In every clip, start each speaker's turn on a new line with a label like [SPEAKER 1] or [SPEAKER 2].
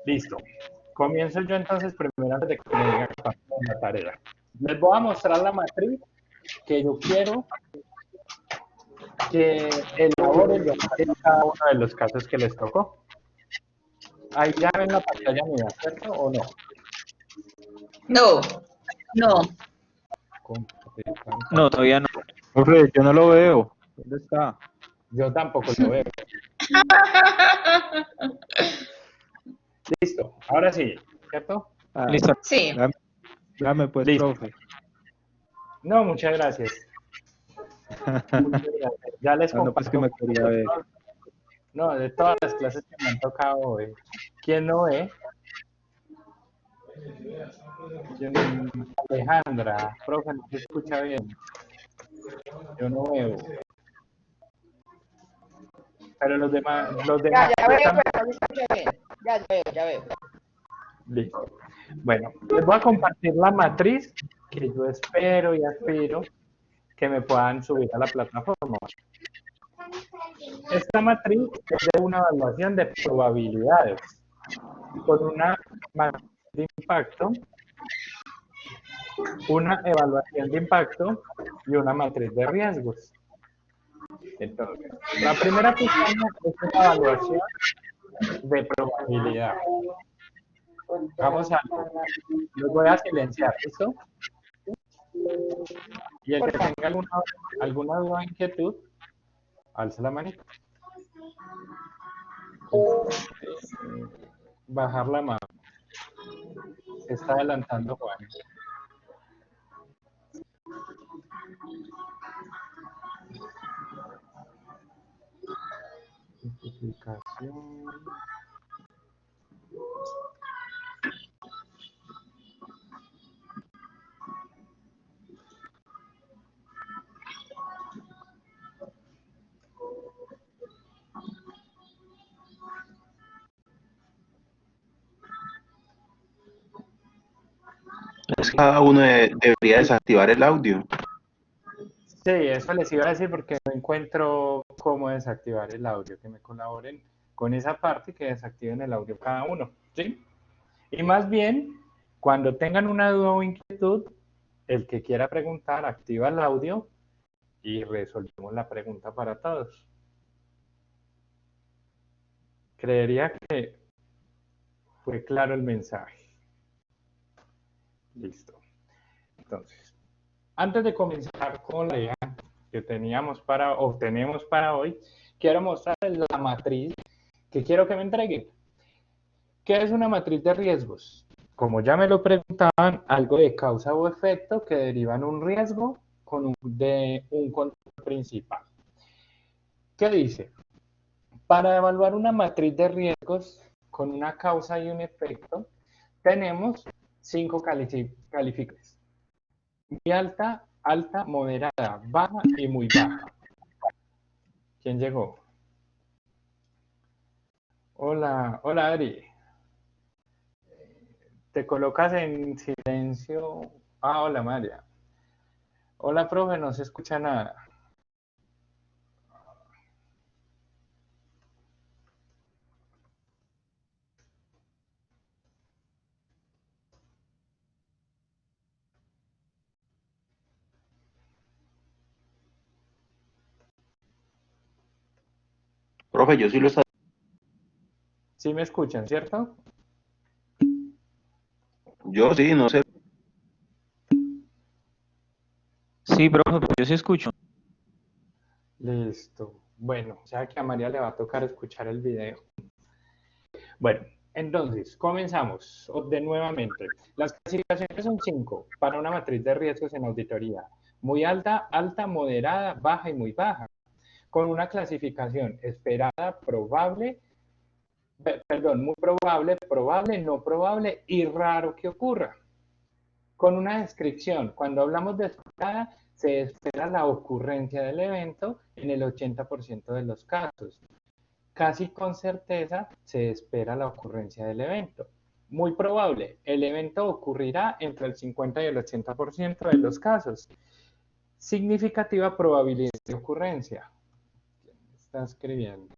[SPEAKER 1] Listo. Comienzo yo entonces primero antes de que me digan la tarea. Les voy a mostrar la matriz que yo quiero que elaboren en cada uno de los casos que les tocó. Ahí ya ven la pantalla mía, ¿cierto o no?
[SPEAKER 2] No, no.
[SPEAKER 3] No, todavía no. Profe, yo no lo veo. ¿Dónde está?
[SPEAKER 1] Yo tampoco lo veo. Listo, ahora sí, ¿cierto?
[SPEAKER 3] Listo.
[SPEAKER 2] Sí.
[SPEAKER 3] Dame pues,
[SPEAKER 1] Listo.
[SPEAKER 3] profe.
[SPEAKER 1] No, muchas gracias. Muchas gracias. Ya les
[SPEAKER 3] No, pues que me
[SPEAKER 1] comparto.
[SPEAKER 3] quería ver.
[SPEAKER 1] No, de todas las clases que me han tocado hoy. ¿Quién no ve? Alejandra, profe, no se escucha bien. Yo no veo. Pero los demás
[SPEAKER 2] Ya veo,
[SPEAKER 1] están
[SPEAKER 2] pero no se escucha bien. Ya veo.
[SPEAKER 1] listos. Bueno, les voy a compartir la matriz que yo espero y aspiro que me puedan subir a la plataforma. Esta matriz es de una evaluación de probabilidades con una matriz de impacto, una evaluación de impacto y una matriz de riesgos. Entonces, la primera pestaña es una evaluación de probabilidad. Vamos a, los voy a silenciar, ¿listo? Y el que tenga alguna duda o inquietud, alza la manita. Bajar la mano. Se está adelantando Juan. Simplificación.
[SPEAKER 4] Es que cada uno debería desactivar el audio.
[SPEAKER 1] Sí, eso les iba a decir porque no encuentro cómo desactivar el audio, que me colaboren con esa parte y que desactiven el audio cada uno, ¿sí? Y más bien, cuando tengan una duda o inquietud, el que quiera preguntar, activa el audio y resolvemos la pregunta para todos. Creería que fue claro el mensaje. Listo. Entonces, antes de comenzar con la tarea que teníamos o tenemos para hoy, quiero mostrarles la matriz que quiero que me entreguen. ¿Qué es una matriz de riesgos? Como ya me lo preguntaban, algo de causa o efecto que derivan un riesgo de un control principal. ¿Qué dice? Para evaluar una matriz de riesgos con una causa y un efecto, tenemos 5 calificaciones. Muy alta, alta, moderada, baja y muy baja. ¿Quién llegó? Hola, hola Ari. Te colocas en silencio. Ah, hola María. Hola profe, no se escucha nada.
[SPEAKER 4] Profe, yo sí lo estaba.
[SPEAKER 1] ¿Sí me escuchan, cierto?
[SPEAKER 4] Yo sí, no sé.
[SPEAKER 3] Sí, profe, pues yo sí escucho.
[SPEAKER 1] Listo. Bueno, o sea que a María le va a tocar escuchar el video. Bueno, entonces, comenzamos de nuevamente. Las clasificaciones son 5 para una matriz de riesgos en auditoría. Muy alta, alta, moderada, baja y muy baja. Con una clasificación esperada, probable, perdón, muy probable, probable, no probable y raro que ocurra. Con una descripción, cuando hablamos de esperada, se espera la ocurrencia del evento en el 80% de los casos. Casi con certeza se espera la ocurrencia del evento. Muy probable, el evento ocurrirá entre el 50 y el 80% de los casos. Significativa probabilidad de ocurrencia. ¿Quién está escribiendo?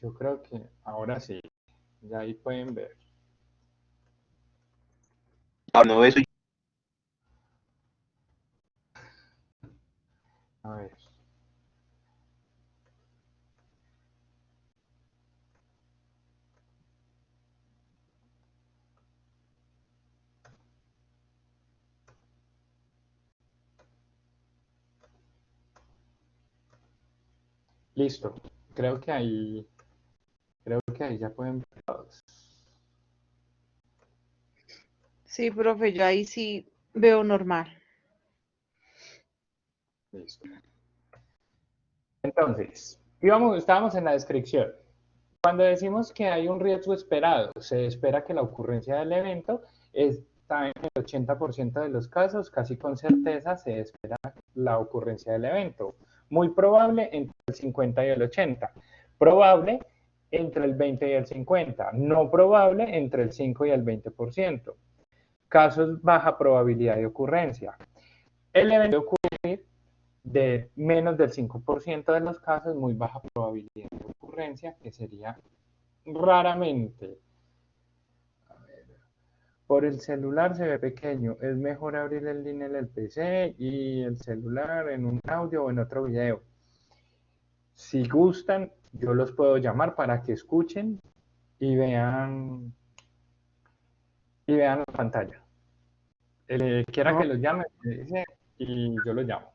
[SPEAKER 1] Yo creo que ahora sí, ya ahí pueden ver.
[SPEAKER 4] Ah, no, eso
[SPEAKER 1] A ver. Listo. Creo que ahí ya pueden ver todos.
[SPEAKER 5] Sí, profe, yo ahí sí veo normal.
[SPEAKER 1] Listo. Entonces, estábamos en la descripción. Cuando decimos que hay un riesgo esperado, se espera que la ocurrencia del evento está en el 80% de los casos, casi con certeza se espera la ocurrencia del evento. Muy probable entre el 50 y el 80. Probable entre el 20 y el 50. No probable entre el 5 y el 20%. Casos baja probabilidad de ocurrencia. El evento ocurre de menos del 5% de los casos, muy baja probabilidad de ocurrencia, que sería raramente. Por el celular se ve pequeño, es mejor abrir el link en el PC y el celular en un audio o en otro video. Si gustan, yo los puedo llamar para que escuchen y vean la pantalla. El que quiera
[SPEAKER 6] No,
[SPEAKER 1] que los llame, me dice y yo los llamo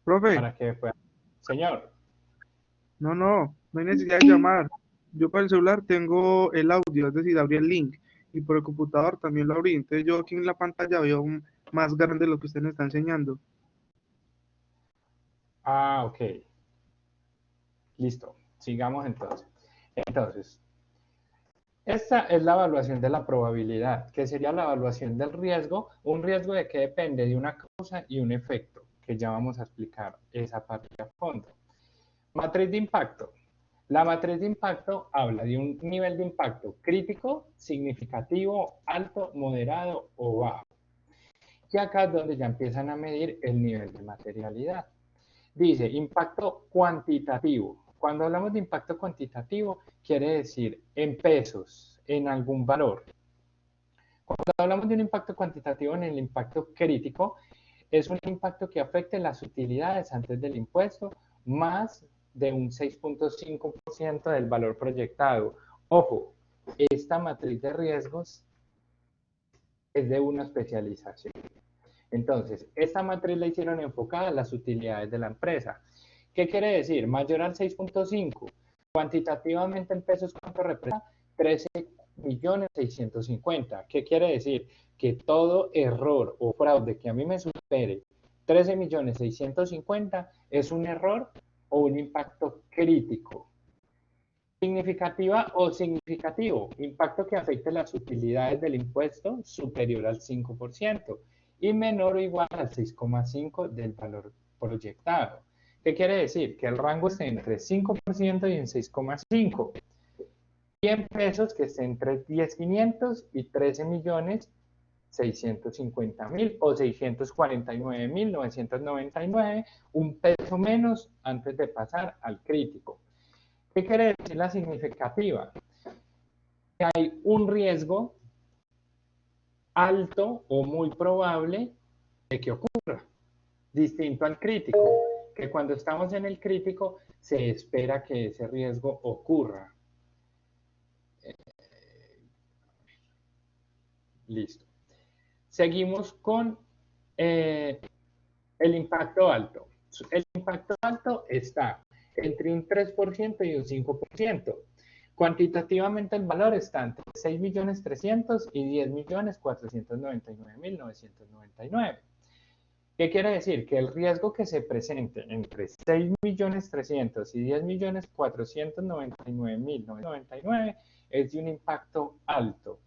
[SPEAKER 6] profe,
[SPEAKER 1] para que puedan. Señor,
[SPEAKER 6] no hay necesidad de llamar. Yo para el celular tengo el audio, es decir, abrí el link. Y por el computador también lo abrí. Entonces yo aquí en la pantalla veo más grande lo que usted me está enseñando.
[SPEAKER 1] ok, listo, sigamos entonces. Entonces, esta es la evaluación de la probabilidad, que sería la evaluación del riesgo, un riesgo de que depende de una causa y un efecto, que ya vamos a explicar esa parte a fondo. Matriz de impacto. La matriz de impacto habla de un nivel de impacto crítico, significativo, alto, moderado o bajo. Y acá es donde ya empiezan a medir el nivel de materialidad. Dice impacto cuantitativo. Cuando hablamos de impacto cuantitativo, quiere decir en pesos, en algún valor. Cuando hablamos de un impacto cuantitativo en el impacto crítico, es un impacto que afecte las utilidades antes del impuesto, más de un 6.5% del valor proyectado. Ojo, esta matriz de riesgos es de una especialización. Entonces, esta matriz la hicieron enfocada a las utilidades de la empresa. ¿Qué quiere decir? Mayor al 6.5. Cuantitativamente en pesos, ¿cuánto representa? 13.650.000. ¿Qué quiere decir? Que todo error o fraude que a mí me supere 13.650.000 es un error o un impacto crítico. Significativa o significativo, impacto que afecte las utilidades del impuesto superior al 5% y menor o igual al 6,5% del valor proyectado. ¿Qué quiere decir? Que el rango esté entre 5% y en 6,5%. Y en pesos que esté entre 10.500.000 y 13.650.000 o 649.999, un peso menos antes de pasar al crítico. ¿Qué quiere decir la significativa? Que hay un riesgo alto o muy probable de que ocurra, distinto al crítico, que cuando estamos en el crítico se espera que ese riesgo ocurra. Listo. Seguimos con el impacto alto. El impacto alto está entre un 3% y un 5%. Cuantitativamente el valor está entre 6.300.000 y 10.499.999. ¿Qué quiere decir? Que el riesgo que se presente entre 6.300.000 y 10.499.999 es de un impacto alto.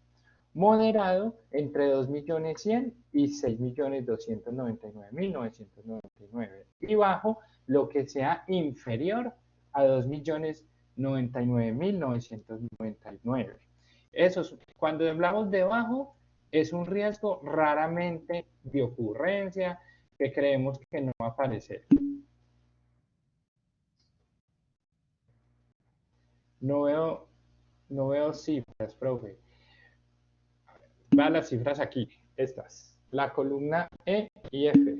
[SPEAKER 1] Moderado entre 2.100.000 y 6.299.999. Y bajo lo que sea inferior a 2.099.999. Eso es, cuando hablamos de bajo, es un riesgo raramente de ocurrencia que creemos que no va a aparecer. No veo, no veo cifras, profe. Vean las cifras aquí, estas. La columna E y F.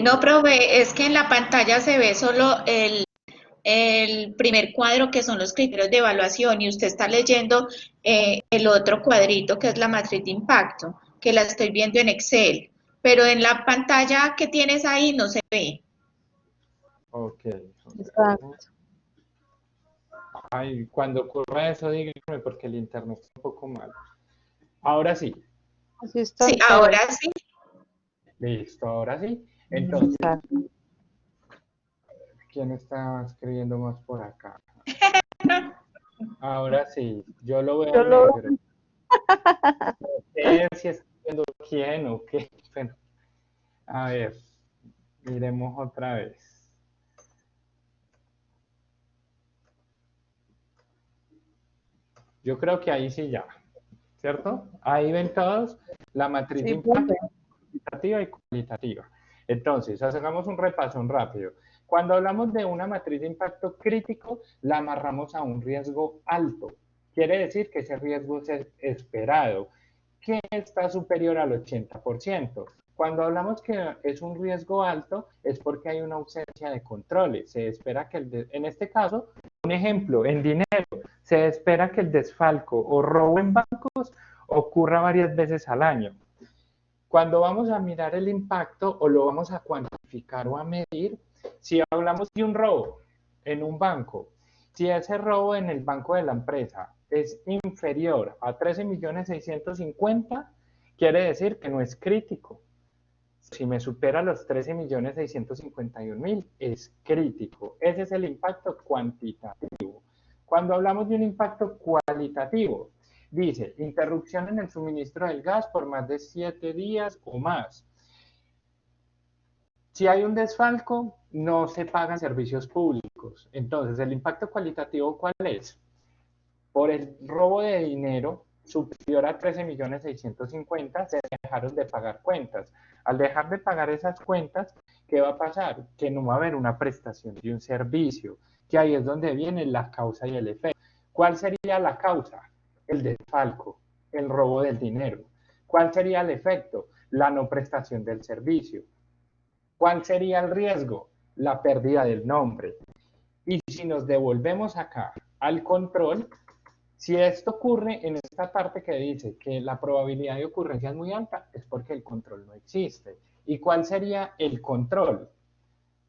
[SPEAKER 7] No, profe, es que en la pantalla se ve solo el primer cuadro que son los criterios de evaluación y usted está leyendo el otro cuadrito que es la matriz de impacto, que la estoy viendo en Excel, pero en la pantalla que tienes ahí no se ve.
[SPEAKER 1] Ok.
[SPEAKER 5] Exacto.
[SPEAKER 1] Ay, cuando ocurra eso, dígame porque el internet está un poco mal. Ahora sí,
[SPEAKER 5] Así está.
[SPEAKER 7] Sí, ahora sí.
[SPEAKER 1] listo, ahora sí. Entonces,
[SPEAKER 5] Exacto.
[SPEAKER 1] ¿quién está escribiendo más por acá? Ahora sí, yo lo veo
[SPEAKER 5] Yo lo-
[SPEAKER 1] negro. No sé si está viendo quién o qué. Bueno, a ver, miremos otra vez. Yo creo que ahí sí ya, ¿cierto? Ahí ven todos la matriz de
[SPEAKER 5] Sí,
[SPEAKER 1] impacto
[SPEAKER 5] profe.
[SPEAKER 1] cuantitativa y cualitativa. Entonces, hagamos un repaso rápido. Cuando hablamos de una matriz de impacto crítico, la amarramos a un riesgo alto. Quiere decir que ese riesgo es esperado, que está superior al 80%. Cuando hablamos que es un riesgo alto, es porque hay una ausencia de controles. Se espera que, en este caso, un ejemplo, en dinero, se espera que el desfalco o robo en bancos ocurra varias veces al año. Cuando vamos a mirar el impacto o lo vamos a cuantificar o a medir, si hablamos de un robo en un banco, si ese robo en el banco de la empresa es inferior a 13.650.000, quiere decir que no es crítico. Si me supera los 13.651.000, es crítico. Ese es el impacto cuantitativo. Cuando hablamos de un impacto cualitativo, dice interrupción en el suministro del gas por más de 7 días o más. Si hay un desfalco, no se pagan servicios públicos. Entonces, ¿el impacto cualitativo cuál es? Por el robo de dinero superior a 13.650.000, se dejaron de pagar cuentas. Al dejar de pagar esas cuentas, ¿qué va a pasar? Que no va a haber una prestación de un servicio, que ahí es donde viene la causa y el efecto. ¿Cuál sería la causa? El desfalco, el robo del dinero. ¿Cuál sería el efecto? La no prestación del servicio. ¿Cuál sería el riesgo? La pérdida del nombre. Y si nos devolvemos acá al control, si esto ocurre en esta parte que dice que la probabilidad de ocurrencia es muy alta, es porque el control no existe. ¿Y cuál sería el control?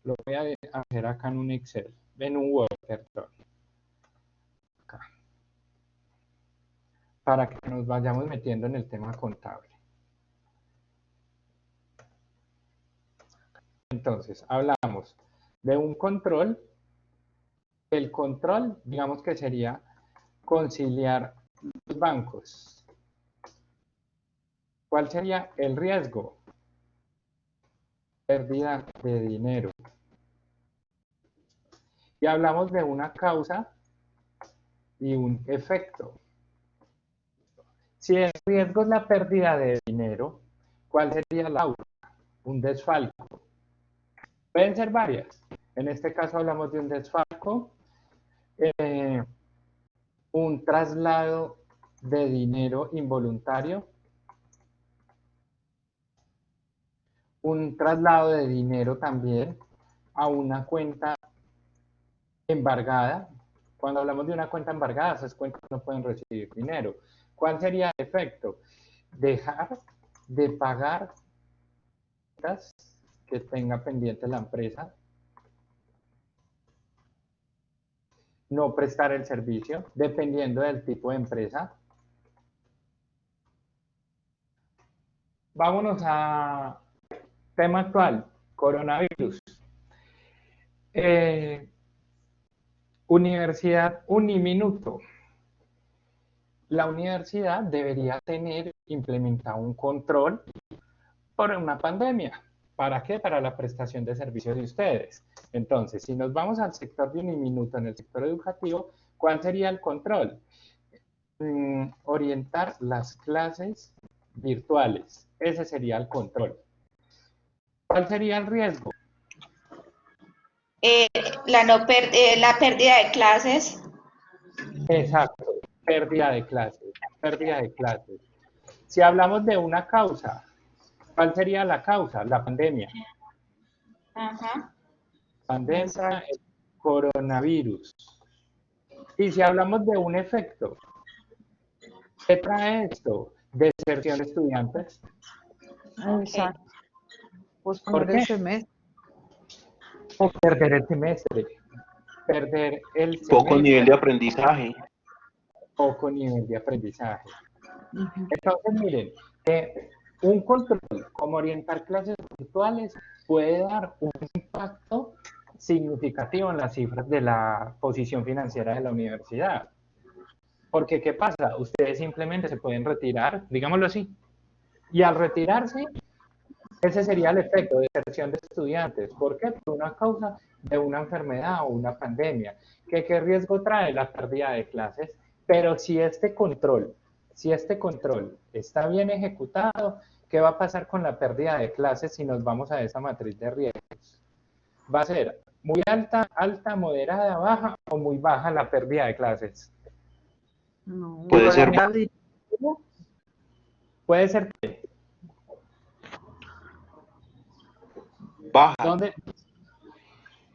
[SPEAKER 1] Lo voy a hacer acá en un Excel, en un Word, perdón. Acá. Para que nos vayamos metiendo en el tema contable. Entonces, hablamos de un control. El control, digamos que sería conciliar los bancos. ¿Cuál sería el riesgo? Pérdida de dinero. Y hablamos de una causa y un efecto. Si el riesgo es la pérdida de dinero, ¿cuál sería la causa? Un desfalco. Pueden ser varias. En este caso hablamos de un desfalco, un traslado de dinero involuntario, un traslado de dinero también a una cuenta embargada. Cuando hablamos de una cuenta embargada, esas cuentas no pueden recibir dinero. ¿Cuál sería el efecto? Dejar de pagar cuentas que tenga pendiente la empresa, no prestar el servicio, dependiendo del tipo de empresa. Vámonos a tema actual, coronavirus. Universidad Uniminuto. La universidad debería tener implementado un control por una pandemia. ¿Para qué? Para la prestación de servicios de ustedes. Entonces, si nos vamos al sector de Uniminuto, en el sector educativo, ¿cuál sería el control? Orientar las clases virtuales. Ese sería el control. ¿Cuál sería el riesgo?
[SPEAKER 7] La pérdida de clases.
[SPEAKER 1] Exacto, pérdida de clases, pérdida de clases. Si hablamos de una causa, ¿cuál sería la causa? La pandemia.
[SPEAKER 7] Ajá.
[SPEAKER 1] Pandemia, el coronavirus. Y si hablamos de un efecto, ¿qué trae esto? Deserción de estudiantes.
[SPEAKER 5] Exacto.
[SPEAKER 1] ¿Por
[SPEAKER 5] Posponer
[SPEAKER 1] qué?
[SPEAKER 5] el semestre.
[SPEAKER 1] O perder el semestre. Perder el
[SPEAKER 4] Poco nivel de
[SPEAKER 1] semestre,
[SPEAKER 4] aprendizaje.
[SPEAKER 1] poco nivel de aprendizaje.
[SPEAKER 5] Ujú.
[SPEAKER 1] Entonces, miren, un control como orientar clases virtuales puede dar un impacto significativo en las cifras de la posición financiera de la universidad. Porque, ¿qué pasa? Ustedes simplemente se pueden retirar, digámoslo así, y al retirarse, ese sería el efecto de deserción de estudiantes. ¿Por qué? Por una causa de una enfermedad o una pandemia. ¿Qué riesgo trae? La pérdida de clases. Pero si este control está bien ejecutado, ¿qué va a pasar con la pérdida de clases si nos vamos a esa matriz de riesgos? ¿Va a ser muy alta, alta, moderada, baja o muy baja la pérdida de clases?
[SPEAKER 5] No,
[SPEAKER 4] Puede ser
[SPEAKER 5] ya di-
[SPEAKER 1] Puede ser que,
[SPEAKER 4] baja.
[SPEAKER 1] ¿dónde?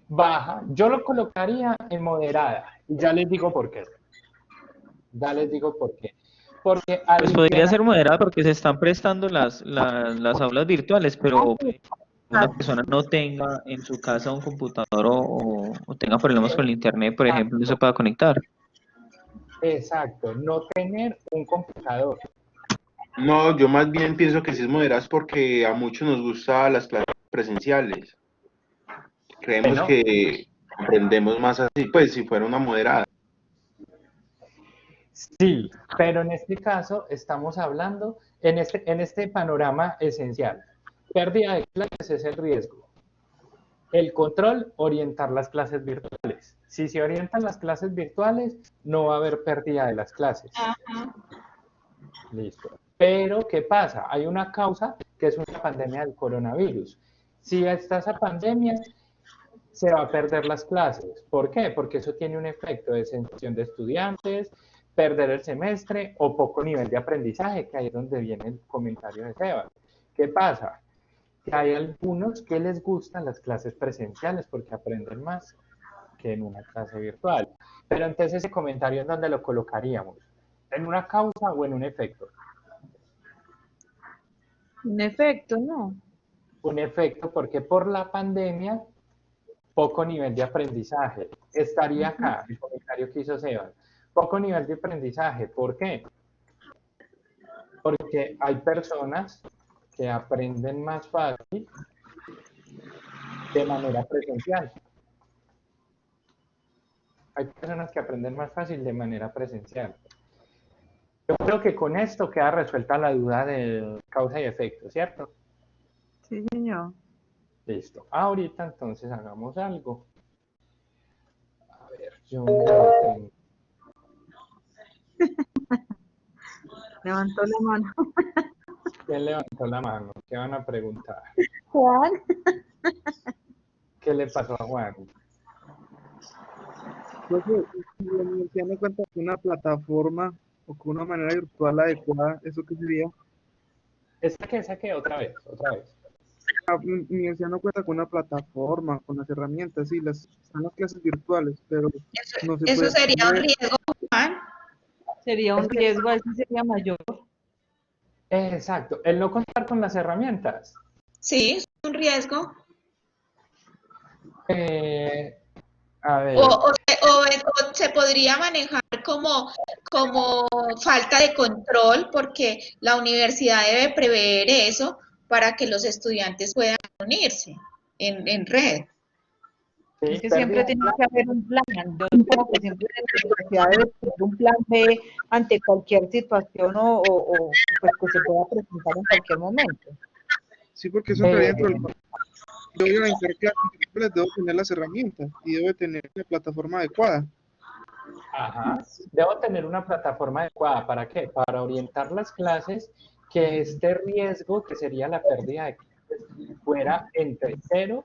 [SPEAKER 1] Baja. Yo lo colocaría en moderada. Y ya les digo por qué. Ya les digo por qué. Porque
[SPEAKER 8] Pues podría ser moderada porque se están prestando las aulas virtuales, pero una persona no tenga en su casa un computador o tenga problemas con el internet, por ejemplo, no se pueda conectar.
[SPEAKER 1] Exacto, no tener un computador.
[SPEAKER 4] No, yo más bien pienso que sí es moderada porque a muchos nos gustan las clases presenciales. Creemos
[SPEAKER 1] Bueno,
[SPEAKER 4] que aprendemos más así, pues si fuera una moderada.
[SPEAKER 1] sí, pero en este caso estamos hablando, en este panorama esencial, pérdida de clases es el riesgo. El control, orientar las clases virtuales. Si se orientan las clases virtuales, no va a haber pérdida de las clases.
[SPEAKER 7] Ajá.
[SPEAKER 1] Listo. Pero, ¿qué pasa? Hay una causa que es una pandemia del coronavirus. Si está esa pandemia, se va a perder las clases. ¿Por qué? Porque eso tiene un efecto de deserción de estudiantes, perder el semestre o poco nivel de aprendizaje, que ahí es donde viene el comentario de Sebas. ¿Qué pasa? Que hay algunos que les gustan las clases presenciales porque aprenden más que en una clase virtual. Pero entonces ese comentario, ¿en dónde lo colocaríamos? ¿En una causa o en un efecto?
[SPEAKER 5] En efecto, no.
[SPEAKER 1] Un efecto porque por la pandemia, poco nivel de aprendizaje. Estaría acá el comentario que hizo Sebas. Poco nivel de aprendizaje. ¿Por qué? Porque hay personas que aprenden más fácil de manera presencial. Hay personas que aprenden más fácil de manera presencial. Yo creo que con esto queda resuelta la duda de causa y efecto, ¿cierto?
[SPEAKER 5] Sí, señor.
[SPEAKER 1] Listo. Ahorita entonces hagamos algo. A ver, yo me detengo.
[SPEAKER 5] Levantó la mano.
[SPEAKER 1] ¿Quién levantó la mano? ¿Qué van a preguntar?
[SPEAKER 5] Juan.
[SPEAKER 1] ¿Qué le pasó a Juan?
[SPEAKER 6] Entonces, si la universidad no cuenta con una plataforma o con una manera virtual adecuada, ¿eso qué sería?
[SPEAKER 1] Esa que otra vez, otra vez.
[SPEAKER 6] La universidad no cuenta con una plataforma, con las herramientas, sí, están las clases virtuales, pero no se
[SPEAKER 7] Eso
[SPEAKER 6] puede
[SPEAKER 7] sería un
[SPEAKER 6] ver.
[SPEAKER 7] riesgo, Juan.
[SPEAKER 5] Sería un riesgo, ese sería mayor.
[SPEAKER 1] Exacto, el no contar con las herramientas.
[SPEAKER 7] Sí, es un riesgo.
[SPEAKER 1] A ver,
[SPEAKER 7] O se podría manejar como falta de control, porque la universidad debe prever eso para que los estudiantes puedan unirse en red.
[SPEAKER 1] sí,
[SPEAKER 5] Es que siempre
[SPEAKER 1] pérdida.
[SPEAKER 5] tiene que haber un plan. Yo creo que siempre la universidad debe tener un plan B ante cualquier situación pues, que se pueda presentar en cualquier momento.
[SPEAKER 6] Sí, porque eso entraría
[SPEAKER 1] Eh,
[SPEAKER 6] dentro del. Yo voy a organizar clases virtuales, debo tener las herramientas y debo tener la plataforma adecuada.
[SPEAKER 1] Ajá. Debo tener una plataforma adecuada. ¿Para qué? Para orientar las clases que este riesgo, que sería la pérdida clases fuera entre 0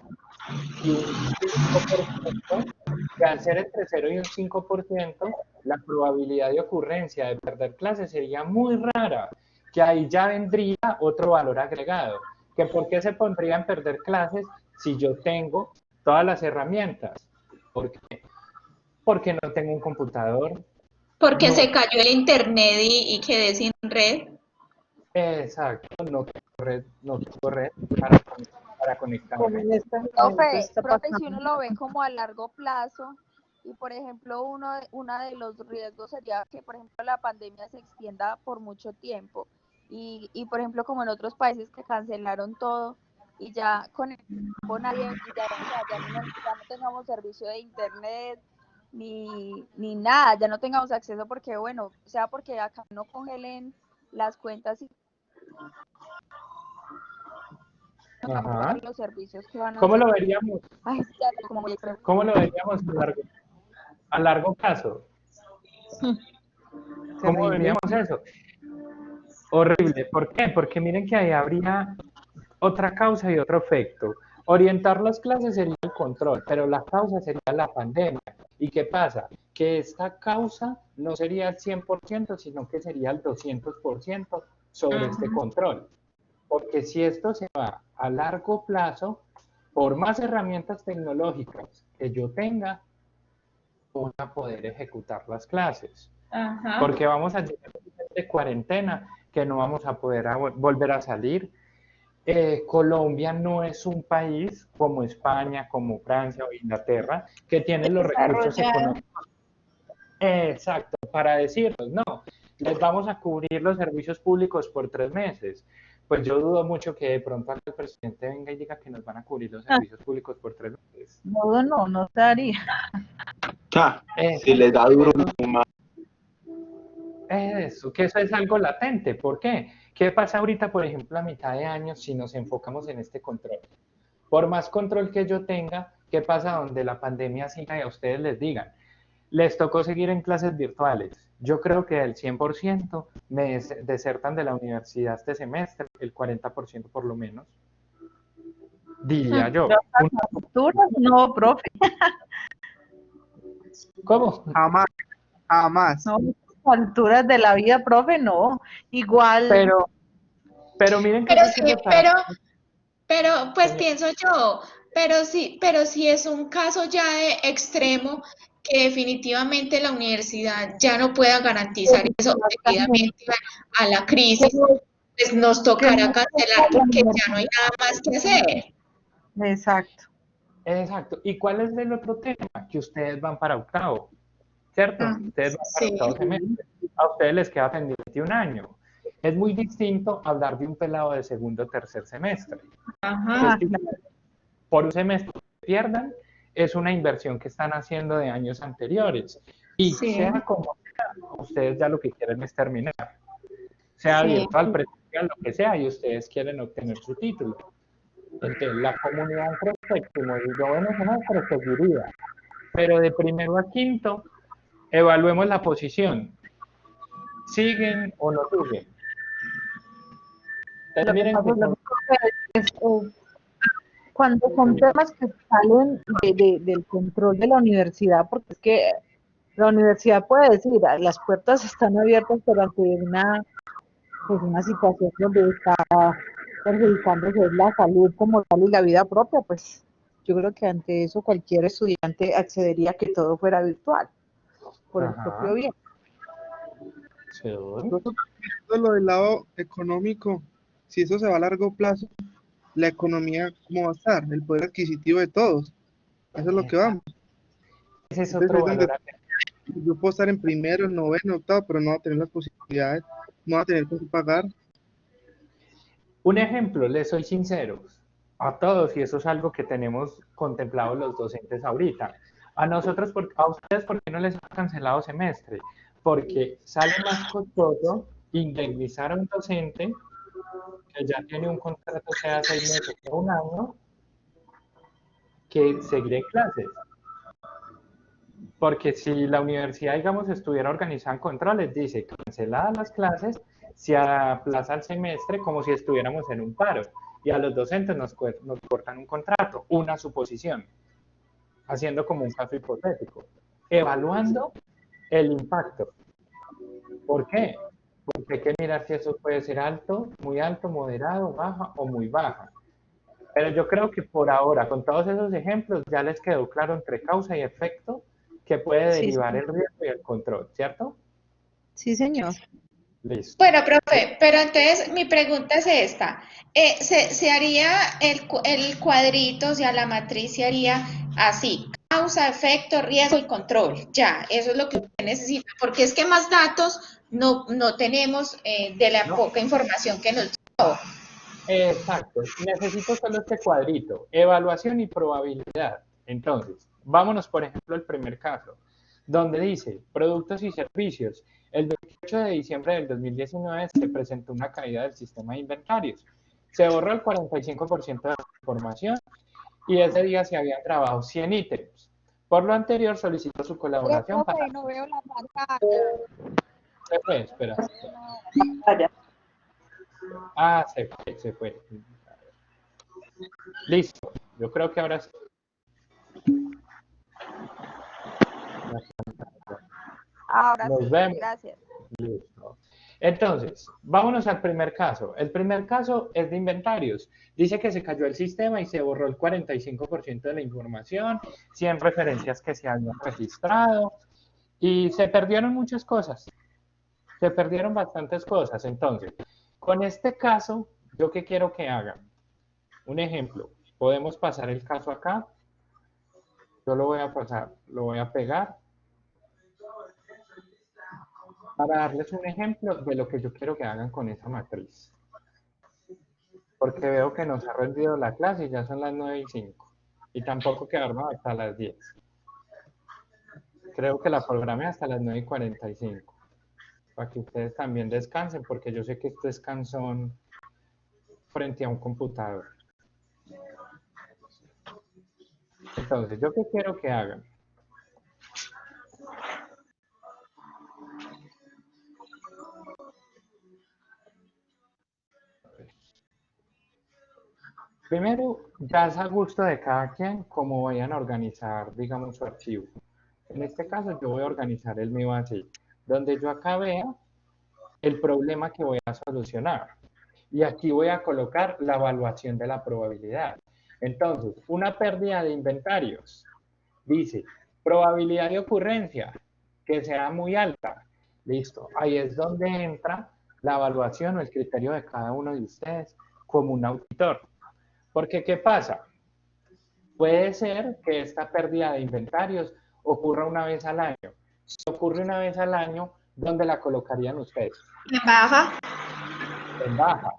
[SPEAKER 1] y un 5%, que al ser entre 0 y un 5%, la probabilidad de ocurrencia de perder clases sería muy rara, que ahí ya vendría otro valor agregado. Que ¿por qué se pondría en perder clases si yo tengo todas las herramientas? ¿Por qué? Porque no tengo un computador.
[SPEAKER 7] Porque
[SPEAKER 1] No,
[SPEAKER 7] se cayó el internet y quedé sin red.
[SPEAKER 1] exacto, no tengo red para
[SPEAKER 5] Como
[SPEAKER 1] conectarme.
[SPEAKER 5] en este momento está
[SPEAKER 9] Profe, si
[SPEAKER 5] pasando.
[SPEAKER 9] uno lo ve como a largo plazo, y por ejemplo, uno de los riesgos sería que, por ejemplo, la pandemia se extienda por mucho tiempo. Y por ejemplo, como en otros países que cancelaron todo y ya con el tiempo nadie, y ya, o sea, ya no tengamos servicio de internet ni nada, ya no tengamos acceso porque, bueno, sea porque acá no congelen las cuentas y no podamos
[SPEAKER 1] Ajá.
[SPEAKER 9] pagar los servicios que van a
[SPEAKER 1] ¿Cómo
[SPEAKER 9] hacer.
[SPEAKER 1] lo veríamos?
[SPEAKER 9] Ay, ya, como muy extremo.
[SPEAKER 1] ¿Cómo lo veríamos a largo plazo? ¿Cómo
[SPEAKER 5] Terrible.
[SPEAKER 1] veríamos eso? Horrible. ¿Por qué? Porque miren que ahí habría otra causa y otro efecto. Orientar las clases sería el control, pero la causa sería la pandemia. ¿Y qué pasa? Que esta causa no sería el 100%, sino que sería el 200% sobre este control. Porque si esto se va a largo plazo, por más herramientas tecnológicas que yo tenga, voy a poder ejecutar las clases.
[SPEAKER 7] Ajá.
[SPEAKER 1] Porque vamos a llegar a un nivel de cuarentena que no vamos a poder volver a salir. Colombia no es un país como España, como Francia o Inglaterra, que tienen los recursos económicos. Exacto, para decirnos, no, les vamos a cubrir los servicios públicos por 3 meses. Pues yo dudo mucho que de pronto el presidente venga y diga que nos van a cubrir los servicios públicos por 3 meses.
[SPEAKER 5] No se haría.
[SPEAKER 4] Si les da duro,
[SPEAKER 1] Eso, que eso es algo latente. ¿Por qué? ¿Qué pasa ahorita, por ejemplo, a mitad de año si nos enfocamos en este control? Por más control que yo tenga, ¿qué pasa donde la pandemia siga y a ustedes les digan? Les tocó seguir en clases virtuales. Yo creo que del 100% me desertan de la universidad este semestre, el 40% por lo menos. Diría yo.
[SPEAKER 5] No, profe.
[SPEAKER 1] ¿Cómo?
[SPEAKER 6] Jamás.
[SPEAKER 5] No, alturas de la vida, profe, no. Igual.
[SPEAKER 1] Pero miren que
[SPEAKER 7] Pero
[SPEAKER 1] eso
[SPEAKER 7] sí,
[SPEAKER 1] sirve para...
[SPEAKER 7] pero pues pienso yo, pero sí es un caso ya de extremo que definitivamente la universidad ya no pueda garantizar eso debidamente a la crisis, pues nos tocará cancelar porque ya no hay nada más que hacer.
[SPEAKER 5] Exacto.
[SPEAKER 1] Exacto. ¿Y cuál es el otro tema? Que ustedes van para octavo, ¿cierto? Ustedes van para
[SPEAKER 7] Sí.
[SPEAKER 1] octavo semestre. A ustedes les queda pendiente un año. Es muy distinto hablar de un pelado de segundo o tercer semestre.
[SPEAKER 7] Ajá.
[SPEAKER 1] Entonces, por un semestre que pierdan, es una inversión que están haciendo de años anteriores. Y
[SPEAKER 7] Sí.
[SPEAKER 1] sea como sea, ustedes ya lo que quieren es terminar. Sea
[SPEAKER 7] Sí.
[SPEAKER 1] virtual, presencial, lo que sea, y ustedes quieren obtener su título. Entonces, la comunidad entre séptimo y noveno semestre seguiría. Pero de primero a quinto, evaluemos la posición. ¿Siguen o no siguen? Entonces, miren que
[SPEAKER 5] Cuando son temas que salen del control de la universidad, porque es que la universidad puede decir, las puertas están abiertas, pero ante una situación donde está perjudicándose la salud como tal y la vida propia, pues yo creo que ante eso cualquier estudiante accedería a que todo fuera virtual, por el propio bien.
[SPEAKER 1] Sí.
[SPEAKER 6] Lo del lado económico, si eso se va a largo plazo, la economía, ¿cómo va a estar? El poder adquisitivo de todos. Eso es lo que vamos.
[SPEAKER 1] Ese es
[SPEAKER 6] Entonces,
[SPEAKER 1] otro
[SPEAKER 6] es donde
[SPEAKER 1] valor.
[SPEAKER 6] yo puedo estar en primero, en noveno, octavo, pero no va a tener las posibilidades, no va a tener con qué pagar.
[SPEAKER 1] Un ejemplo, les soy sincero a todos, y eso es algo que tenemos contemplado los docentes ahorita. A nosotros, a ustedes, ¿por qué no les han cancelado semestre? Porque sale más costoso indemnizar a un docente que ya tiene un contrato, sea 6 meses o un año, que seguir en clases. Porque si la universidad, digamos, estuviera organizada en controles, dice canceladas las clases, se aplaza el semestre como si estuviéramos en un paro. y a los docentes nos cortan un contrato, una suposición, haciendo como un caso hipotético, evaluando el impacto. ¿Por qué? Porque hay que mirar si eso puede ser alto, moderado, baja o muy baja. Pero yo creo que por ahora, con todos esos ejemplos, ya les quedó claro entre causa y efecto que puede
[SPEAKER 5] Sí,
[SPEAKER 1] derivar
[SPEAKER 5] sí.
[SPEAKER 1] el riesgo y el control, ¿cierto?
[SPEAKER 5] Sí, señor.
[SPEAKER 1] Listo.
[SPEAKER 7] Bueno, profe, pero entonces mi pregunta es esta. ¿Se haría el cuadrito, o sea, la matriz se haría así, causa, efecto, riesgo y control? Ya, eso es lo que usted necesita, porque es que más datos no tenemos de la
[SPEAKER 1] No,
[SPEAKER 7] poca información que nos dio.
[SPEAKER 1] exacto. Necesito solo este cuadrito, evaluación y probabilidad. Entonces, vámonos, por ejemplo, al primer caso, donde dice productos y servicios. El 28 de diciembre del 2019 se presentó una caída del sistema de inventarios. Se borró el 45% de la información y ese día se habían grabado 100 ítems. Por lo anterior, solicitó su
[SPEAKER 9] Pero,
[SPEAKER 1] colaboración para...
[SPEAKER 9] profe, no veo la pantalla.
[SPEAKER 1] Espera.
[SPEAKER 5] Vaya.
[SPEAKER 1] Ah, se fue. Listo. Yo creo que ahora sí.
[SPEAKER 9] Ahora
[SPEAKER 1] Nos
[SPEAKER 9] sí,
[SPEAKER 1] vemos.
[SPEAKER 9] gracias.
[SPEAKER 1] Listo. Entonces, vámonos al primer caso. El primer caso es de inventarios. Dice que se cayó el sistema y se borró el 45% de la información, 100 referencias que se habían registrado y se perdieron muchas cosas. Se perdieron bastantes cosas. Entonces, con este caso, ¿yo qué quiero que hagan? Un ejemplo. Podemos pasar el caso acá. Yo lo voy a pasar, lo voy a pegar para darles un ejemplo de lo que yo quiero que hagan con esa matriz. Porque veo que nos ha rendido la clase y ya son las 9:05. Y tampoco quedarnos hasta las 10. Creo que la programé hasta las 9:45. Para que ustedes también descansen, porque yo sé que esto es cansón frente a un computador. Entonces, ¿yo qué quiero que hagan? Primero, ya es a gusto de cada quien cómo vayan a organizar, digamos, su archivo. En este caso, yo voy a organizar el mío así, donde yo acá vea el problema que voy a solucionar. Y aquí voy a colocar la evaluación de la probabilidad. Entonces, una pérdida de inventarios. Dice, probabilidad de ocurrencia, que sea muy alta. Listo. Ahí es donde entra la evaluación o el criterio de cada uno de ustedes como un auditor. Porque, ¿qué pasa? Puede ser que esta pérdida de inventarios ocurra una vez al año. Si ocurre una vez al año, ¿dónde la colocarían ustedes?
[SPEAKER 7] ¿En baja?
[SPEAKER 1] En baja.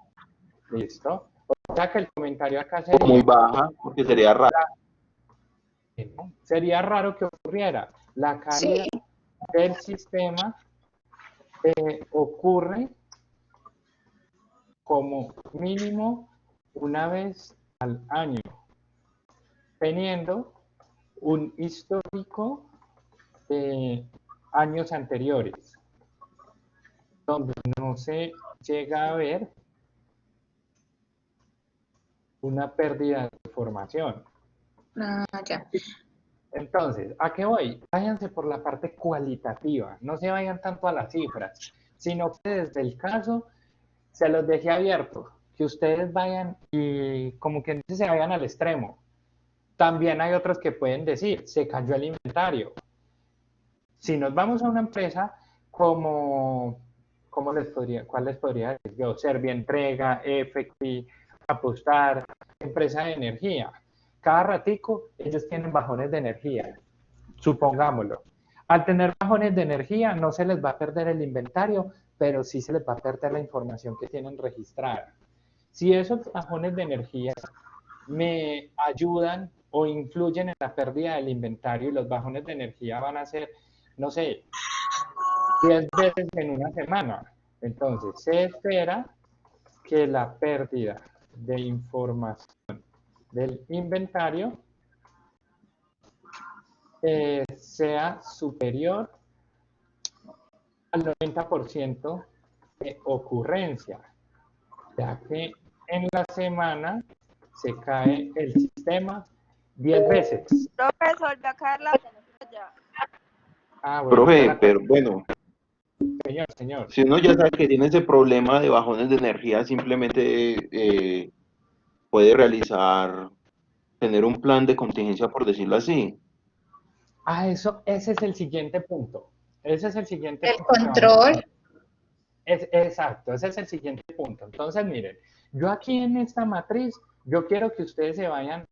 [SPEAKER 1] ¿Listo? O sea que el comentario acá
[SPEAKER 4] Muy
[SPEAKER 1] sería,
[SPEAKER 4] baja, porque sería raro.
[SPEAKER 1] ¿no? Sería raro que ocurriera. La caída
[SPEAKER 7] Sí.
[SPEAKER 1] del sistema ocurre como mínimo una vez al año, teniendo un histórico de años anteriores, donde no se llega a ver una pérdida de información.
[SPEAKER 7] Ah, ya.
[SPEAKER 1] Entonces, ¿a qué voy? Váyanse por la parte cualitativa, no se vayan tanto a las cifras, sino que desde el caso se los dejé abierto, que ustedes vayan y como que se vayan al extremo. También hay otros que pueden decir, se cayó el inventario. Si nos vamos a una empresa como, ¿cuál les podría decir yo? Servientrega, Efecti, Apostar, empresa de energía. Cada ratico ellos tienen bajones de energía, supongámoslo. Al tener bajones de energía no se les va a perder el inventario, pero sí se les va a perder la información que tienen registrada. Si esos bajones de energía me ayudan o influyen en la pérdida del inventario y los bajones de energía van a ser, no sé, 10 veces en una semana. Entonces, se espera que la pérdida de información del inventario sea superior al 90% de ocurrencia, ya que en la semana se cae el sistema 10 veces.
[SPEAKER 9] Profesor, ya caer la pantalla.
[SPEAKER 1] Ah, bueno,
[SPEAKER 4] Profe, pero bueno,
[SPEAKER 1] señor.
[SPEAKER 4] si uno ya sabe que tiene ese problema de bajones de energía, simplemente puede tener un plan de contingencia, por decirlo así.
[SPEAKER 1] Ese es el siguiente punto. Ese es el siguiente
[SPEAKER 7] El
[SPEAKER 1] punto que vamos a
[SPEAKER 7] control.
[SPEAKER 1] ver. Exacto, ese es el siguiente punto. Entonces, miren, yo aquí en esta matriz, yo quiero que ustedes se vayan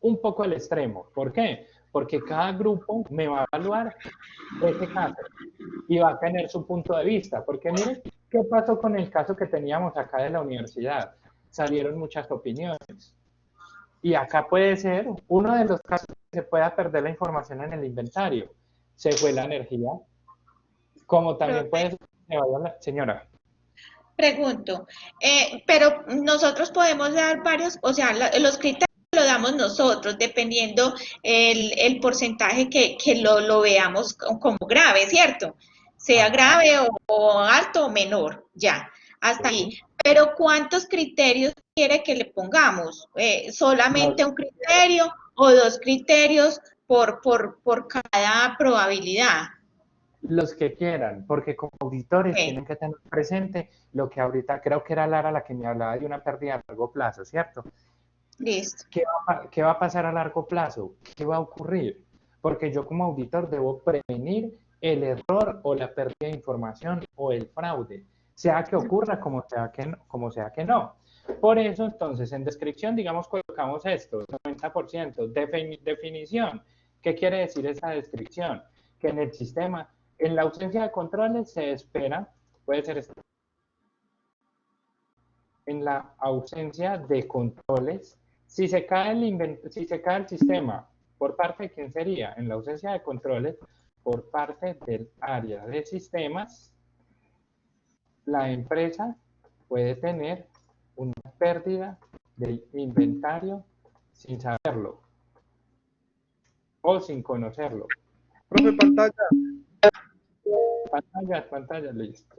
[SPEAKER 1] un poco al extremo. ¿Por qué? Porque cada grupo me va a evaluar ese caso y va a tener su punto de vista. Porque miren, ¿qué pasó con el caso que teníamos acá de la universidad? Salieron muchas opiniones. Y acá puede ser uno de los casos que se pueda perder la información en el inventario. Se fue la energía. Como también puede ser que se vaya la señora.
[SPEAKER 7] Pregunto, pero nosotros podemos dar varios, o sea, los criterios lo damos nosotros, dependiendo el porcentaje que lo veamos como grave, ¿cierto? Sea grave o alto o menor, ya, hasta ahí. Pero ¿cuántos criterios quiere que le pongamos? ¿Solamente un criterio o dos criterios por cada probabilidad?
[SPEAKER 1] Los que quieran, porque como auditores tienen que tener presente lo que ahorita creo que era Lara la que me hablaba de una pérdida a largo plazo, ¿cierto?
[SPEAKER 7] Listo.
[SPEAKER 1] ¿Qué va a pasar a largo plazo? ¿Qué va a ocurrir? Porque yo como auditor debo prevenir el error o la pérdida de información o el fraude, sea que ocurra como sea que no. Por eso, entonces, en descripción, digamos, colocamos esto, 90%, definición. ¿Qué quiere decir esa descripción? Que en el sistema, en la ausencia de controles se espera, puede ser esto, en la ausencia de controles, si se cae el sistema, ¿por parte de quién sería? En la ausencia de controles, por parte del área de sistemas, la empresa puede tener una pérdida del inventario sin saberlo o sin conocerlo.
[SPEAKER 6] Profe, pantalla.
[SPEAKER 1] Pantalla, listo.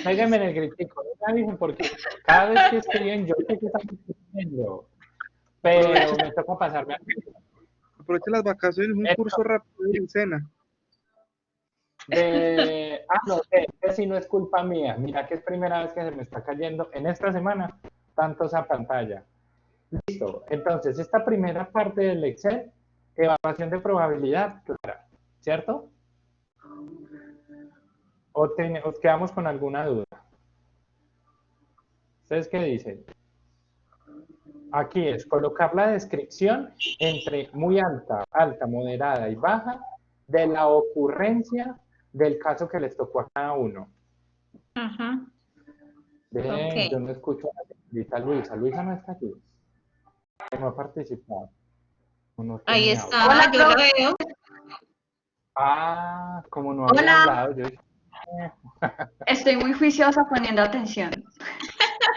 [SPEAKER 1] Péguenme en el gritico, no me avisen porque cada vez que escriben yo sé que están escribiendo, pero me toca pasarme a...
[SPEAKER 6] Aproveche las vacaciones, un curso rápido de quincena.
[SPEAKER 1] No, si no es culpa mía. Mira que es primera vez que se me está cayendo en esta semana tanto esa pantalla. Listo. Entonces, esta primera parte del Excel, evaluación de probabilidad clara, ¿cierto? ¿O quedamos con alguna duda? ¿Ustedes qué dicen? Aquí es colocar la descripción entre muy alta, alta, moderada y baja de la ocurrencia del caso que les tocó a cada uno.
[SPEAKER 7] Ajá.
[SPEAKER 1] Bien, yo no escucho a la señorita Luisa. Luisa no está aquí. No ha participado. No
[SPEAKER 7] Ahí
[SPEAKER 1] tenía
[SPEAKER 7] está,
[SPEAKER 1] audio.
[SPEAKER 7] yo lo veo.
[SPEAKER 1] Ah, como no había hablado, yo dije,
[SPEAKER 10] Estoy muy juiciosa poniendo atención.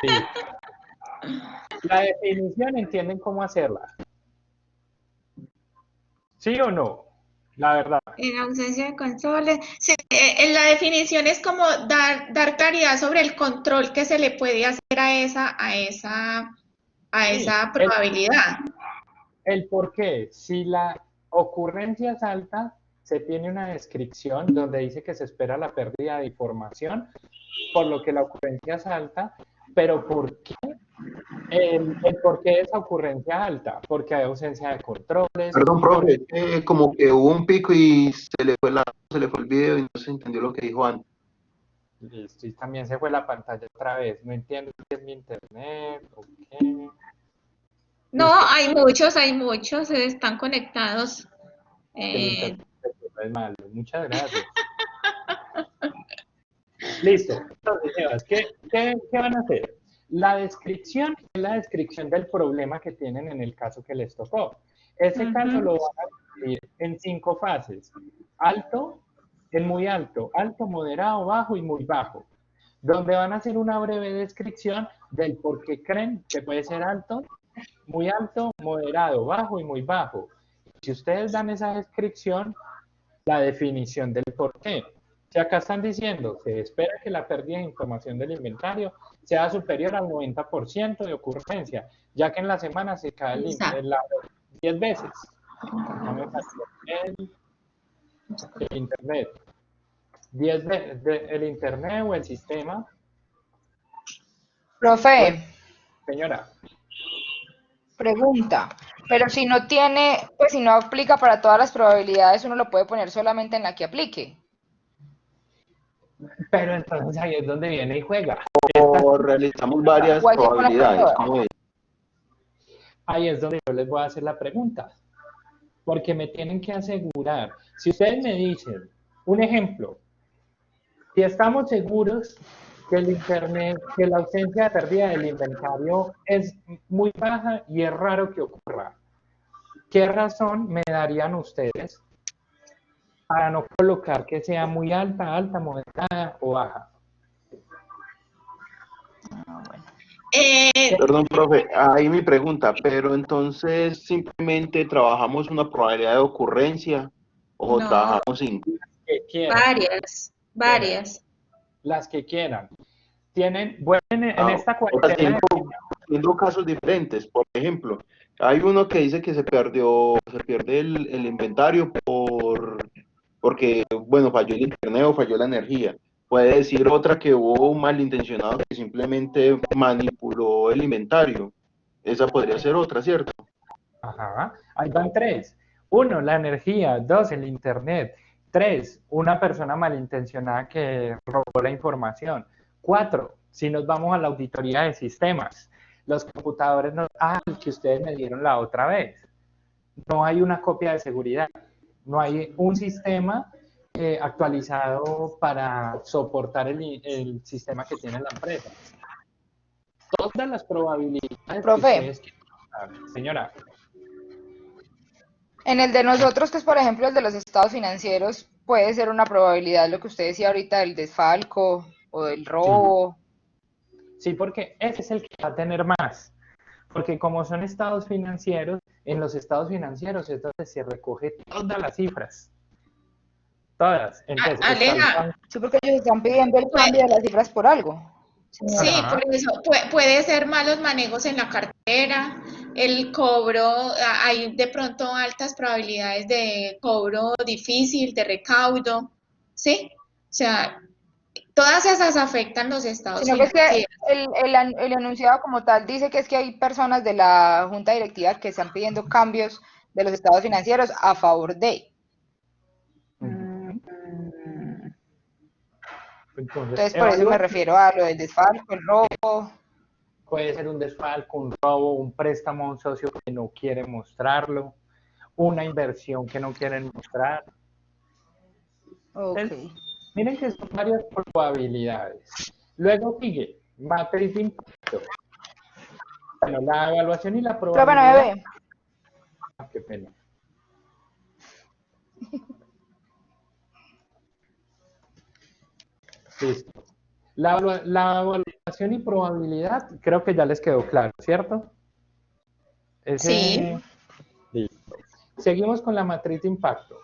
[SPEAKER 1] sí. La definición, ¿entienden cómo hacerla? ¿Sí o no? La verdad.
[SPEAKER 7] En ausencia de controles. Sí, en la definición es como dar claridad sobre el control que se le puede hacer a esa probabilidad.
[SPEAKER 1] El por qué. Si la ocurrencia es alta, se tiene una descripción donde dice que se espera la pérdida de información, por lo que la ocurrencia es alta, pero ¿por qué? El por qué esa ocurrencia alta, porque hay ausencia de controles.
[SPEAKER 4] Perdón, profe, como que hubo un pico y se le fue el video y no se entendió lo que dijo antes.
[SPEAKER 1] Listo, y también se fue la pantalla otra vez. No entiendo si es mi internet o qué.
[SPEAKER 7] No, hay muchos, están conectados.
[SPEAKER 1] El internet es malo. Muchas gracias. Listo. Entonces, Sebas, ¿qué van a hacer? La descripción es la descripción del problema que tienen en el caso que les tocó. Ese caso lo van a dividir en 5 fases. Alto, en muy alto, alto, moderado, bajo y muy bajo. Donde van a hacer una breve descripción del por qué creen que puede ser alto, muy alto, moderado, bajo y muy bajo. Si ustedes dan esa descripción, la definición del por qué. Si acá están diciendo, se espera que la pérdida de información del inventario sea superior al 90% de ocurrencia, ya que en la semana se cae
[SPEAKER 7] Exacto.
[SPEAKER 1] 10 veces. Ya me pasó el internet. 10 veces el internet o el sistema.
[SPEAKER 2] Profe,
[SPEAKER 1] Señora,
[SPEAKER 2] pregunta. Pero si no tiene, pues si no aplica para todas las probabilidades, uno lo puede poner solamente en la que aplique.
[SPEAKER 1] pero entonces ahí es donde viene y juega.
[SPEAKER 4] O realizamos varias
[SPEAKER 2] O hay que ponerlo
[SPEAKER 4] probabilidades,
[SPEAKER 2] todas.
[SPEAKER 4] ¿cómo es?
[SPEAKER 1] Ahí es donde yo les voy a hacer la pregunta. Porque me tienen que asegurar. Si ustedes me dicen, un ejemplo, si estamos seguros que el internet, que la ausencia de pérdida del inventario es muy baja y es raro que ocurra, ¿qué razón me darían ustedes para no colocar que sea muy alta, alta, moderada o baja?
[SPEAKER 4] Perdón, profe, ahí mi pregunta, pero entonces simplemente trabajamos una probabilidad de ocurrencia o
[SPEAKER 7] No,
[SPEAKER 4] trabajamos sin.
[SPEAKER 1] Que quieran,
[SPEAKER 7] varias.
[SPEAKER 1] las que quieran. Tienen, bueno, en esta
[SPEAKER 4] O sea,
[SPEAKER 1] cuarentena,
[SPEAKER 4] siendo casos diferentes. Por ejemplo, hay uno que dice que se pierde el inventario porque, bueno, falló el internet o falló la energía. Puede decir otra que hubo un malintencionado que simplemente manipuló el inventario. Esa podría ser otra, ¿cierto?
[SPEAKER 1] ajá, ahí van 3. 1, la energía. 2, el internet. 3, una persona malintencionada que robó la información. 4, si nos vamos a la auditoría de sistemas, los computadores el que ustedes me dieron la otra vez. No hay una copia de seguridad. No hay un sistema actualizado para soportar el sistema que tiene la empresa. Todas las probabilidades
[SPEAKER 2] Profe.
[SPEAKER 1] que ustedes quieran. Señora.
[SPEAKER 2] En el de nosotros, que es por ejemplo el de los estados financieros, puede ser una probabilidad lo que usted decía ahorita del desfalco o del robo.
[SPEAKER 1] Sí, porque ese es el que va a tener más. Porque como son estados financieros, en los estados financieros es donde se recoge todas las cifras. Todas. Entonces,
[SPEAKER 7] Aleja,
[SPEAKER 2] Sí, porque ellos están pidiendo el cambio de las cifras por algo.
[SPEAKER 7] sí,
[SPEAKER 1] Ajá.
[SPEAKER 7] por eso puede ser malos manejos en la cartera, el cobro, hay de pronto altas probabilidades de cobro difícil, de recaudo, ¿sí? O sea, todas esas afectan los estados
[SPEAKER 2] Sino que es que
[SPEAKER 7] financieros.
[SPEAKER 2] el enunciado como tal dice que es que hay personas de la junta directiva que están pidiendo cambios de los estados financieros a favor de. Entonces por eso me refiero a lo del desfalco, el robo.
[SPEAKER 1] Puede ser un desfalco, un robo, un préstamo a un socio que no quiere mostrarlo, una inversión que no quieren mostrar. Entonces, miren que son varias probabilidades. Luego sigue matriz de impacto. Bueno, la evaluación y la probabilidad.
[SPEAKER 2] Pero bueno, bebé.
[SPEAKER 1] Qué pena. Listo. La evaluación y probabilidad creo que ya les quedó claro, ¿cierto?
[SPEAKER 7] Sí.
[SPEAKER 1] Listo. Seguimos con la matriz de impacto.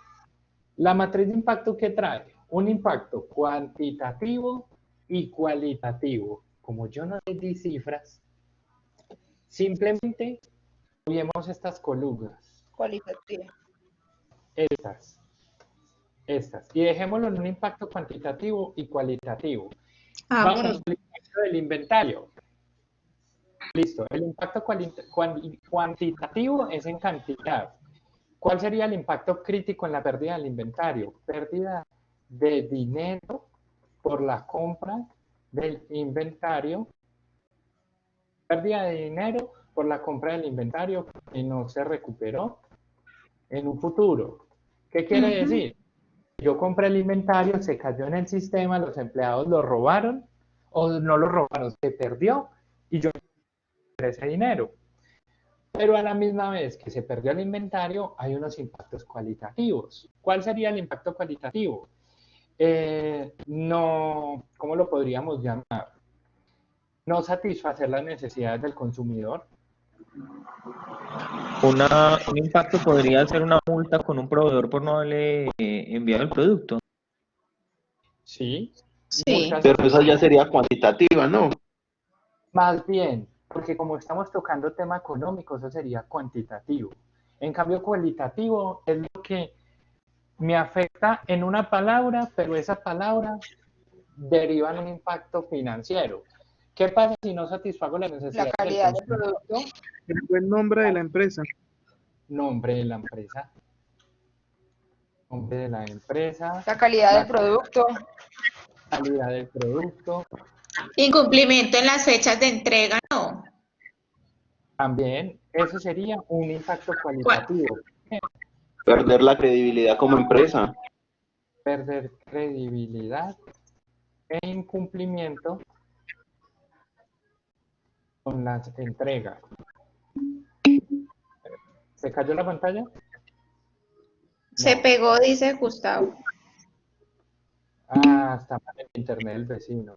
[SPEAKER 1] La matriz de impacto, ¿qué trae? Un impacto cuantitativo y cualitativo. Como yo no les di cifras, simplemente vemos estas columnas.
[SPEAKER 2] Cualitativa.
[SPEAKER 1] Estas. Y dejémoslo en un impacto cuantitativo y cualitativo.
[SPEAKER 7] Ah,
[SPEAKER 1] Vámonos
[SPEAKER 7] ok.
[SPEAKER 1] al impacto del inventario. Listo. El impacto cuantitativo es en cantidad. ¿Cuál sería el impacto crítico en la pérdida del inventario? Pérdida de dinero por la compra del inventario. Pérdida de dinero por la compra del inventario que no se recuperó en un futuro. ¿Qué quiere decir? Yo compré el inventario, se cayó en el sistema, los empleados lo robaron o no lo robaron, se perdió y yo compré ese dinero. Pero a la misma vez que se perdió el inventario, hay unos impactos cualitativos. ¿Cuál sería el impacto cualitativo? ¿Cómo lo podríamos llamar? No satisfacer las necesidades del consumidor.
[SPEAKER 8] Un impacto podría ser una multa con un proveedor por no haberle enviado el producto.
[SPEAKER 1] ¿sí?
[SPEAKER 7] Sí.
[SPEAKER 1] Muchas
[SPEAKER 4] Pero esa ya sería cuantitativa, ¿no?
[SPEAKER 1] Más bien, porque como estamos tocando tema económico, eso sería cuantitativo. En cambio, cualitativo es lo que me afecta en una palabra, pero esa palabra deriva en un impacto financiero. ¿Qué pasa si no satisfago las
[SPEAKER 2] La
[SPEAKER 1] necesidades del
[SPEAKER 2] calidad del
[SPEAKER 1] consumidor?
[SPEAKER 2] producto,
[SPEAKER 6] El buen nombre de la empresa.
[SPEAKER 1] Nombre de la empresa, nombre de la empresa,
[SPEAKER 2] la calidad
[SPEAKER 1] la
[SPEAKER 2] del producto,
[SPEAKER 1] calidad del producto,
[SPEAKER 7] Incumplimiento en las fechas de entrega, no.
[SPEAKER 1] también eso sería un impacto
[SPEAKER 7] ¿Cuál?
[SPEAKER 1] cualitativo.
[SPEAKER 4] Perder la credibilidad como empresa.
[SPEAKER 1] Perder credibilidad e incumplimiento con las entregas. ¿Se cayó la pantalla?
[SPEAKER 7] Se
[SPEAKER 1] No.
[SPEAKER 7] pegó, dice Gustavo.
[SPEAKER 1] Ah, está mal el internet del vecino.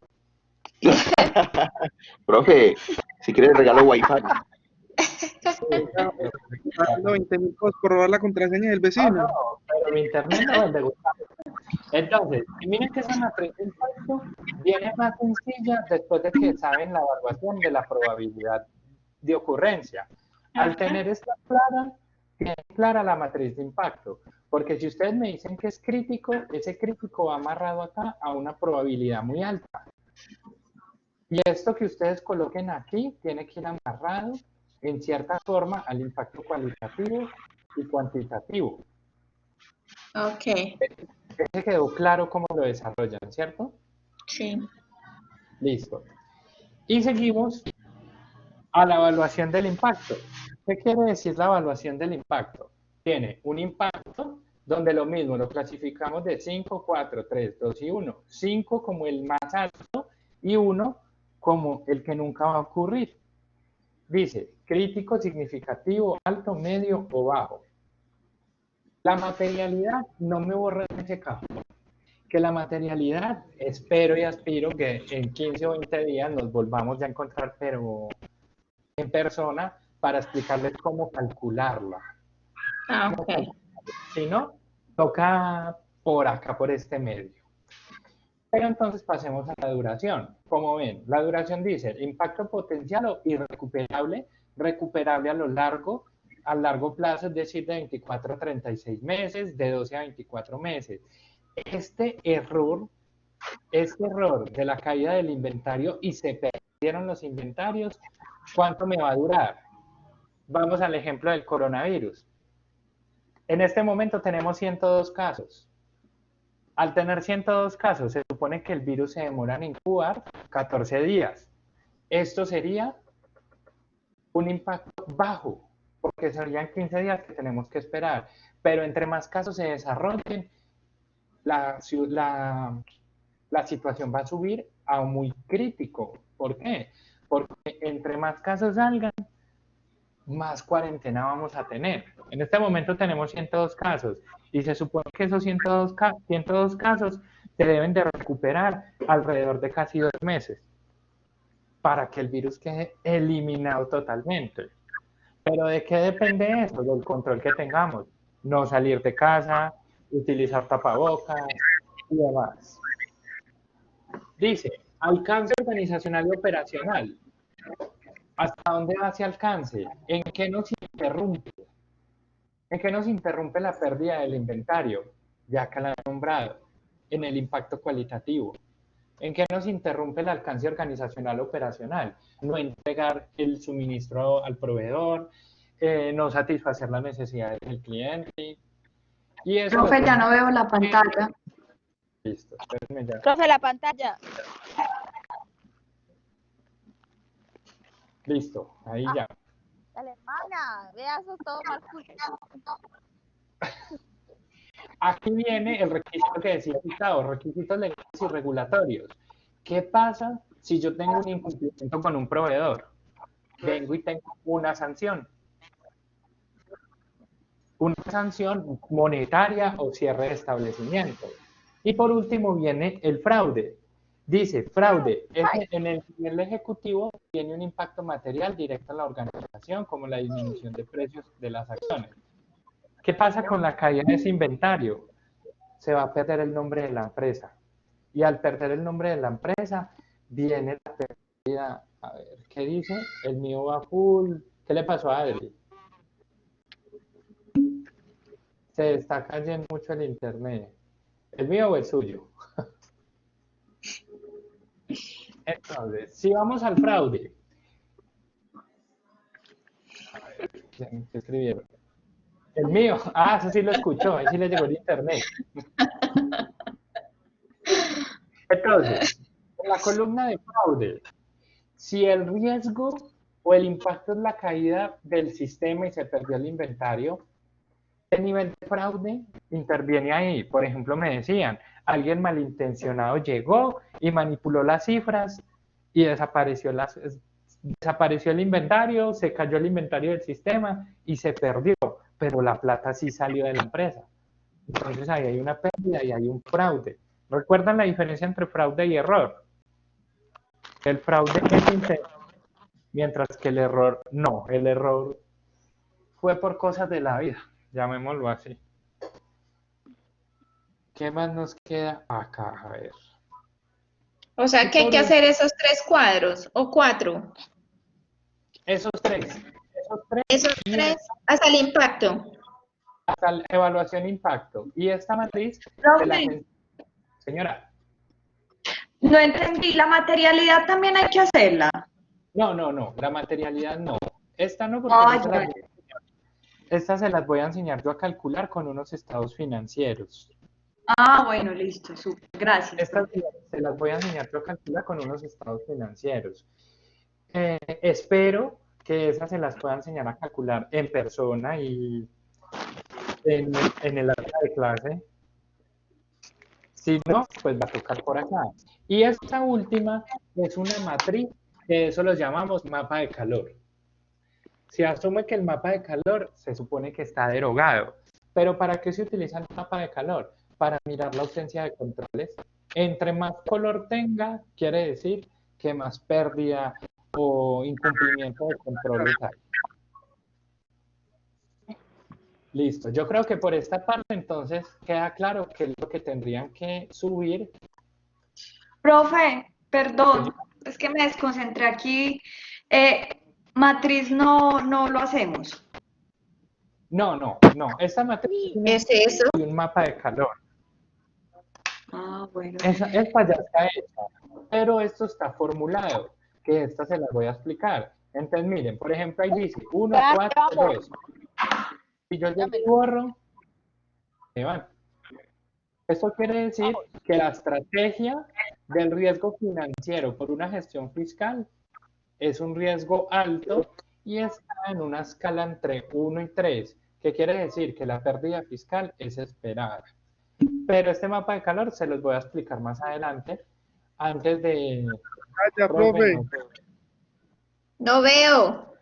[SPEAKER 4] Profe, si quieres regalo Wi-Fi.
[SPEAKER 6] Pagando 20.000 cosas por robar la contraseña del
[SPEAKER 1] No,
[SPEAKER 6] vecino.
[SPEAKER 1] pero mi internet no es de Gustavo. Entonces, miren que esa matriz de impacto viene más sencilla después de que saben la evaluación de la probabilidad de ocurrencia. Al tener esta clara, tiene clara la matriz de impacto, porque si ustedes me dicen que es crítico, ese crítico va amarrado acá a una probabilidad muy alta. Y esto que ustedes coloquen aquí tiene que ir amarrado en cierta forma al impacto cualitativo y cuantitativo.
[SPEAKER 7] Ok,
[SPEAKER 1] Ese quedó claro cómo lo desarrollan, ¿cierto?
[SPEAKER 7] sí.
[SPEAKER 1] Listo. Y seguimos a la evaluación del impacto. ¿Qué quiere decir la evaluación del impacto? Tiene un impacto donde lo mismo lo clasificamos de 5, 4, 3, 2 y 1. 5 como el más alto y 1 como el que nunca va a ocurrir. Dice, crítico, significativo, alto, medio o bajo. La materialidad no me borra en ese caso. Que la materialidad, espero y aspiro que en 15 o 20 días nos volvamos ya a encontrar, pero en persona, para explicarles cómo calcularla.
[SPEAKER 7] Ah, ok.
[SPEAKER 1] Si no, toca por acá, por este medio. Pero entonces pasemos a la duración. Como ven, la duración dice impacto potencial o irrecuperable, recuperable a largo plazo, es decir, de 24 a 36 meses, de 12 a 24 meses. Este error de la caída del inventario y se perdieron los inventarios, ¿cuánto me va a durar? Vamos al ejemplo del coronavirus. En este momento tenemos 102 casos. Al tener 102 casos, se supone que el virus se demora en incubar 14 días. Esto sería un impacto bajo, porque serían 15 días que tenemos que esperar. Pero entre más casos se desarrollen, la situación va a subir a muy crítico. ¿Por qué? Porque entre más casos salgan, más cuarentena vamos a tener. En este momento tenemos 102 casos y se supone que esos 102 casos se deben de recuperar alrededor de casi 2 meses para que el virus quede eliminado totalmente. ¿Pero de qué depende eso? Del control que tengamos. No salir de casa, utilizar tapabocas y demás. Dice, alcance organizacional y operacional. ¿Hasta dónde va ese alcance? ¿En qué nos interrumpe? ¿En qué nos interrumpe la pérdida del inventario? Ya que la he nombrado. En el impacto cualitativo. ¿En qué nos interrumpe el alcance organizacional operacional? No entregar el suministro al proveedor, no satisfacer las necesidades del cliente. Y eso
[SPEAKER 10] Profe, ya no veo la pantalla.
[SPEAKER 1] Listo, espérenme ya.
[SPEAKER 9] Profe, la pantalla.
[SPEAKER 1] Listo, ahí ya.
[SPEAKER 9] La alemana, vea, eso es todo mal culto.
[SPEAKER 1] Aquí viene el requisito que decía citado, requisitos legales y regulatorios. ¿Qué pasa si yo tengo un incumplimiento con un proveedor? Vengo y tengo una sanción. Una sanción monetaria o cierre de establecimiento. Y por último viene el fraude. Dice, fraude, en el nivel ejecutivo tiene un impacto material directo a la organización, como la disminución de precios de las acciones. ¿Qué pasa con la caída de ese inventario? Se va a perder el nombre de la empresa. y al perder el nombre de la empresa, viene la pérdida. A ver, ¿qué dice? El mío va full. ¿Qué le pasó a Adri? Se está cayendo mucho el internet. ¿El mío o el suyo? Entonces, si vamos al fraude. A ver, ¿qué escribieron? El mío. Ah, eso sí lo escuchó. Ahí sí le llegó el internet. Entonces, en la columna de fraude, si el riesgo o el impacto es la caída del sistema y se perdió el inventario, el nivel de fraude interviene ahí. Por ejemplo, me decían, alguien malintencionado llegó y manipuló las cifras y desapareció el inventario, se cayó el inventario del sistema y se perdió, pero la plata sí salió de la empresa. Entonces ahí hay una pérdida y hay un fraude. ¿Recuerdan la diferencia entre fraude y error? El fraude es intenso, mientras que el error no. El error fue por cosas de la vida, llamémoslo así. ¿Qué más nos queda acá? A ver.
[SPEAKER 7] O sea que hay que hacer esos 3 cuadros o 4.
[SPEAKER 1] Esos tres.
[SPEAKER 7] Esos 3 hasta el impacto.
[SPEAKER 1] Hasta la evaluación impacto. Y esta matriz de la gente. Señora.
[SPEAKER 10] No entendí, ¿la materialidad también hay que hacerla?
[SPEAKER 1] No, la materialidad no. Esta no, porque estas se las voy a enseñar yo a calcular con unos estados financieros.
[SPEAKER 10] Ah, bueno, listo, súper, gracias.
[SPEAKER 1] Estas se las voy a enseñar yo a calcular con unos estados financieros. Espero que esas se las pueda enseñar a calcular en persona y en el área de clase. Si no, pues va a tocar por acá. Y esta última es una matriz, que eso lo llamamos mapa de calor. Se asume que el mapa de calor se supone que está derogado. Pero ¿para qué se utiliza el mapa de calor? Para mirar la ausencia de controles. Entre más color tenga, quiere decir que más pérdida o incumplimiento de controles hay. Listo, yo creo que por esta parte entonces queda claro qué es lo que tendrían que subir.
[SPEAKER 10] Profe, perdón, es que me desconcentré aquí. Matriz no lo hacemos.
[SPEAKER 1] No, esta matriz
[SPEAKER 7] es eso.
[SPEAKER 1] Y un mapa de calor.
[SPEAKER 10] Ah, bueno.
[SPEAKER 1] Esta ya está hecha, pero esto está formulado, que esta se las voy a explicar. Entonces, miren, por ejemplo, ahí dice 1, 4, 2. Si yo ya me borro, me van. Esto quiere decir que la estrategia del riesgo financiero por una gestión fiscal es un riesgo alto y está en una escala entre 1 y 3, que quiere decir que la pérdida fiscal es esperada. Pero este mapa de calor se los voy a explicar más adelante, antes de...
[SPEAKER 6] Ya, profe.
[SPEAKER 7] No veo.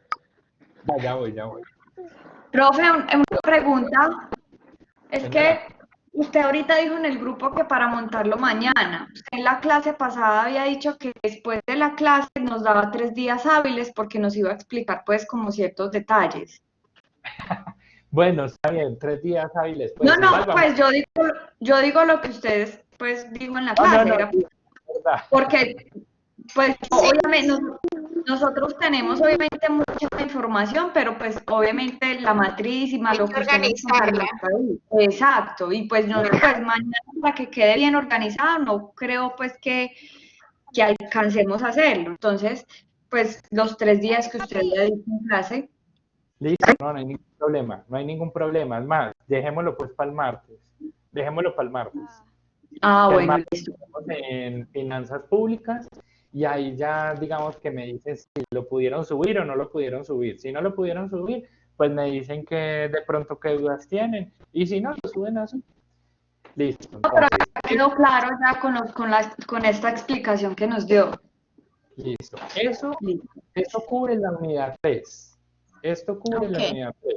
[SPEAKER 1] Ya voy.
[SPEAKER 10] Profe, una pregunta. Es que usted ahorita dijo en el grupo que para montarlo mañana. Usted en la clase pasada había dicho que después de la clase nos daba 3 días hábiles porque nos iba a explicar pues como ciertos detalles.
[SPEAKER 1] Bueno, está bien, 3 días hábiles. Pues,
[SPEAKER 10] pues yo digo lo que ustedes pues dijo en la clase. Porque pues obviamente nosotros tenemos obviamente mucha información, pero pues obviamente la matriz y más lo que
[SPEAKER 7] organizarla.
[SPEAKER 10] Exacto, y pues nosotros pues mañana para que quede bien organizado, no creo pues que alcancemos a hacerlo. Entonces, pues los 3 días que usted ya dijo en clase.
[SPEAKER 1] Listo, no hay ningún problema, es más, dejémoslo pues para el martes.
[SPEAKER 10] Ah, bueno, listo.
[SPEAKER 1] En finanzas públicas y ahí ya digamos que me dicen si lo pudieron subir o no lo pudieron subir. Si no lo pudieron subir, pues me dicen que de pronto qué dudas tienen y si no, lo suben así. Listo.
[SPEAKER 10] Entonces, pero quedó claro ya con esta explicación que nos dio.
[SPEAKER 1] Listo. Eso cubre la unidad 3. Esto cubre la unidad 3.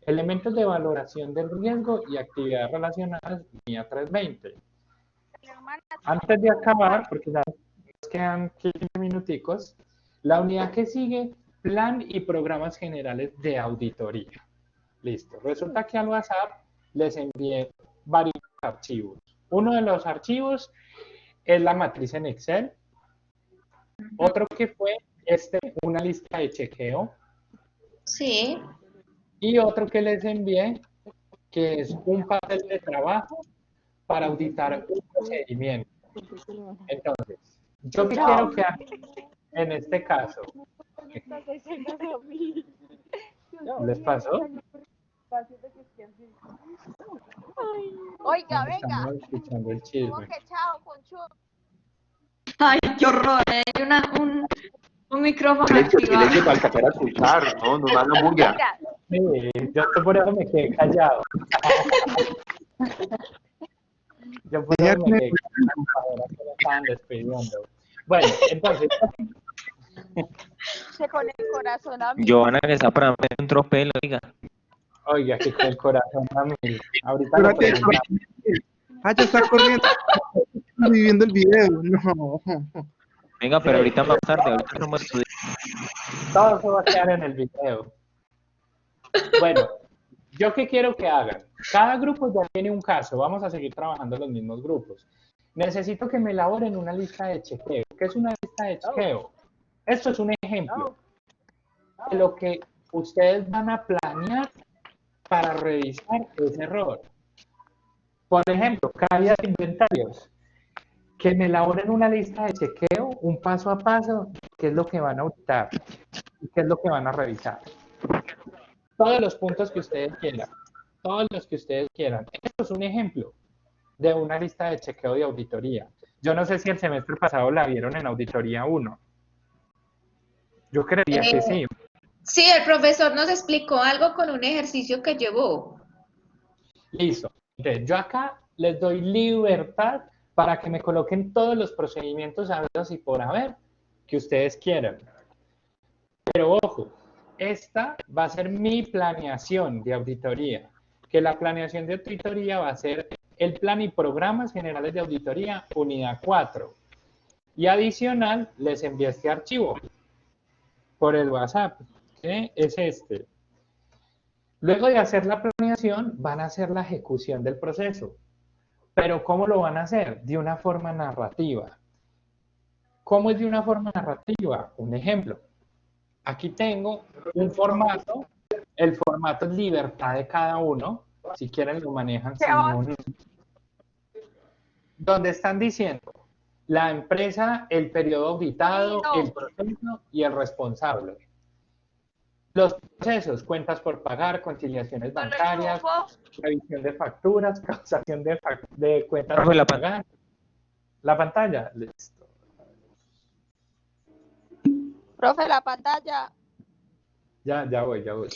[SPEAKER 1] Elementos de valoración del riesgo y actividades relacionadas, unidad 320. Antes de acabar, porque ya nos quedan 15 minuticos, la unidad que sigue, plan y programas generales de auditoría. Listo. Resulta que al WhatsApp les envié varios archivos. Uno de los archivos es la matriz en Excel. Otro que fue una lista de chequeo.
[SPEAKER 7] Sí.
[SPEAKER 1] Y otro que les envié, que es un papel de trabajo para auditar un procedimiento. Entonces, yo qué quiero que hagan en este caso. ¿Les pasó?
[SPEAKER 9] Oiga,
[SPEAKER 1] No,
[SPEAKER 9] venga.
[SPEAKER 1] estamos escuchando el
[SPEAKER 9] ¿Cómo
[SPEAKER 1] chisme.
[SPEAKER 9] que chao, Conchu?
[SPEAKER 10] Ay, qué horror. Hay un micrófono
[SPEAKER 4] Silencio,
[SPEAKER 10] activado.
[SPEAKER 4] silencio para alcanzar a escuchar, no, no hagan bulla.
[SPEAKER 9] Venga,
[SPEAKER 1] Sí, yo por eso me quedé callado. Yo por eso me quedé callado ahora que me estaban despidiendo. Bueno, entonces,
[SPEAKER 9] se con el corazón a mí.
[SPEAKER 8] Giovanna que está para meter un tropel, oiga.
[SPEAKER 1] oiga, que con el corazón a mil. Ahorita lo
[SPEAKER 6] Espérate,
[SPEAKER 1] preguntamos.
[SPEAKER 6] ya está corriendo. Está viviendo el video. No.
[SPEAKER 8] Venga, pero ahorita más tarde, ahorita somos estudiantes.
[SPEAKER 1] Todo eso va a quedar en el video. Bueno, yo qué quiero que hagan. Cada grupo ya tiene un caso. Vamos a seguir trabajando los mismos grupos. Necesito que me elaboren una lista de chequeo. ¿Qué es una lista de chequeo? Esto es un ejemplo de lo que ustedes van a planear para revisar ese error. Por ejemplo, calidad de inventarios. Que me elaboren una lista de chequeo, un paso a paso, qué es lo que van a auditar y qué es lo que van a revisar. Todos los puntos que ustedes quieran, todos los que ustedes quieran. Esto es un ejemplo de una lista de chequeo de auditoría. Yo no sé si el semestre pasado la vieron en auditoría 1. Yo creería que sí.
[SPEAKER 7] Sí, el profesor nos explicó algo con un ejercicio que llevó.
[SPEAKER 1] Listo. Entonces, yo acá les doy libertad para que me coloquen todos los procedimientos habidos y por haber que ustedes quieran. Pero ojo, esta va a ser mi planeación de auditoría, que la planeación de auditoría va a ser el plan y programas generales de auditoría, unidad 4. Y adicional, les envié este archivo por el WhatsApp, que es este. Luego de hacer la planeación, van a hacer la ejecución del proceso. Pero ¿cómo lo van a hacer? De una forma narrativa. ¿Cómo es de una forma narrativa? Un ejemplo. Aquí tengo un formato. El formato es libertad de cada uno. Si quieren lo manejan sin un... Donde están diciendo la empresa, el periodo auditado, el proceso y el responsable. Los procesos, cuentas por pagar, conciliaciones bancarias, revisión de facturas, causación de cuentas por pagar. La pantalla, listo.
[SPEAKER 9] Profe, la pantalla.
[SPEAKER 1] Ya voy.
[SPEAKER 7] Profe,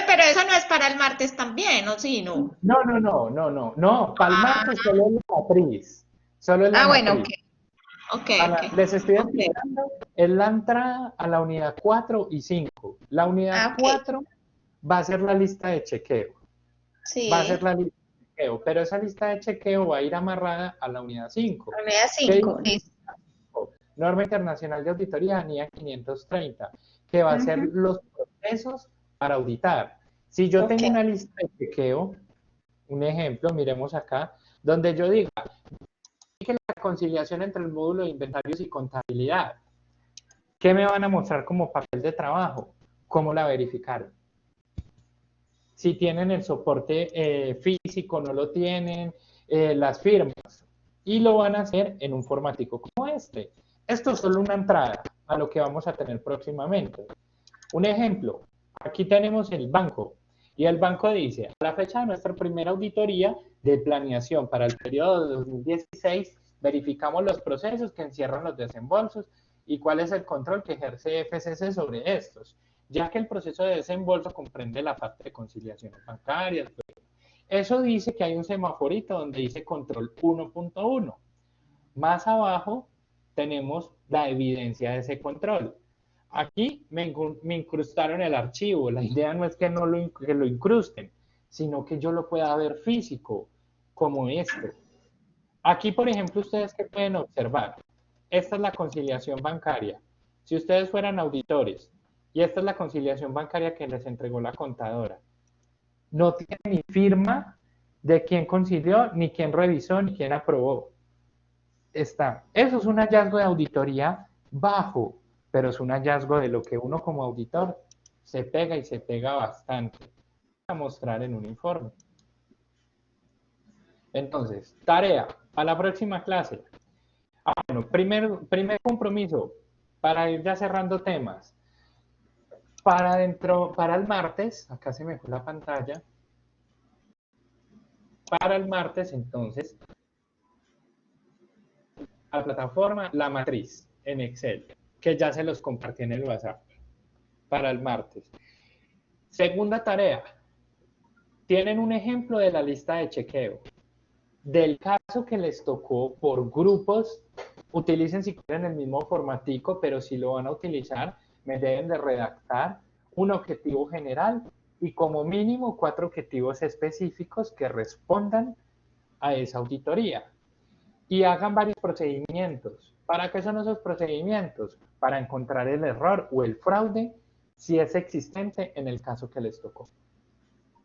[SPEAKER 7] pero eso no es para el martes también, ¿o sí, no?
[SPEAKER 1] No, para el martes solo es la matriz. Solo es la
[SPEAKER 7] bueno,
[SPEAKER 1] matriz.
[SPEAKER 7] ok.
[SPEAKER 1] Les estoy explicando, es la entrada a la unidad 4 y 5. La unidad 4 va a ser la lista de chequeo.
[SPEAKER 7] Sí.
[SPEAKER 1] Va a ser la lista de chequeo, pero esa lista de chequeo va a ir amarrada a la unidad 5.
[SPEAKER 7] La unidad 5, listo.
[SPEAKER 1] Norma Internacional de Auditoría, NIA 530, que va a ser los procesos para auditar. Si yo tengo una lista de chequeo, un ejemplo, miremos acá, donde yo diga que la conciliación entre el módulo de inventarios y contabilidad, ¿qué me van a mostrar como papel de trabajo? ¿Cómo la verificaron? Si tienen el soporte físico, no lo tienen, las firmas, y lo van a hacer en un formatico como este. Esto es solo una entrada a lo que vamos a tener próximamente. Un ejemplo, aquí tenemos el banco, y el banco dice, a la fecha de nuestra primera auditoría de planeación para el periodo de 2016, verificamos los procesos que encierran los desembolsos y cuál es el control que ejerce FCC sobre estos, ya que el proceso de desembolso comprende la parte de conciliaciones bancarias. Eso dice que hay un semaforito donde dice control 1.1. Más abajo tenemos la evidencia de ese control. Aquí me incrustaron el archivo. La idea no es que lo incrusten, sino que yo lo pueda ver físico, como esto. Aquí, por ejemplo, ustedes que pueden observar, esta es la conciliación bancaria. Si ustedes fueran auditores, y esta es la conciliación bancaria que les entregó la contadora, no tiene ni firma de quién concilió, ni quién revisó, ni quién aprobó. está. Eso es un hallazgo de auditoría bajo, pero es un hallazgo de lo que uno como auditor se pega y se pega bastante a mostrar en un informe. Entonces, tarea a la próxima clase. Bueno, primer compromiso para ir ya cerrando temas. Para el martes, acá se me fue la pantalla. Para el martes, entonces, a la plataforma, la matriz en Excel, que ya se los compartí en el WhatsApp. Para el martes. Segunda tarea. Tienen un ejemplo de la lista de chequeo. Del caso que les tocó por grupos, utilicen si quieren el mismo formatico, pero si lo van a utilizar, me deben de redactar un objetivo general y como mínimo 4 objetivos específicos que respondan a esa auditoría. Y hagan varios procedimientos. ¿Para qué son esos procedimientos? Para encontrar el error o el fraude si es existente en el caso que les tocó.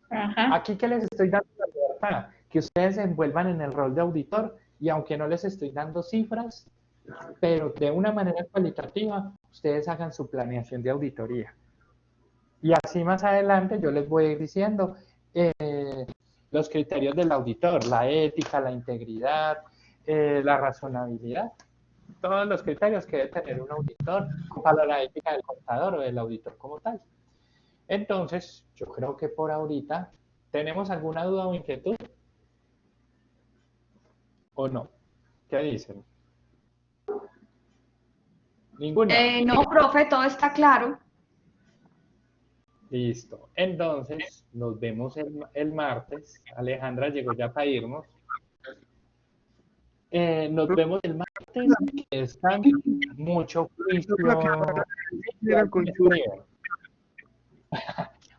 [SPEAKER 7] Ajá.
[SPEAKER 1] Aquí que les estoy dando la libertad, que ustedes se envuelvan en el rol de auditor y aunque no les estoy dando cifras, pero de una manera cualitativa, ustedes hagan su planeación de auditoría. Y así más adelante yo les voy a ir diciendo los criterios del auditor, la ética, la integridad, la razonabilidad, todos los criterios que debe tener un auditor para la ética del contador o del auditor como tal. Entonces, yo creo que por ahorita, ¿tenemos alguna duda o inquietud? ¿O no? ¿Qué dicen? ¿Ninguna?
[SPEAKER 10] No, profe, todo está claro.
[SPEAKER 1] Listo. Entonces, nos vemos el martes. Alejandra llegó ya para irnos. Nos vemos el martes. Que están mucho juicio.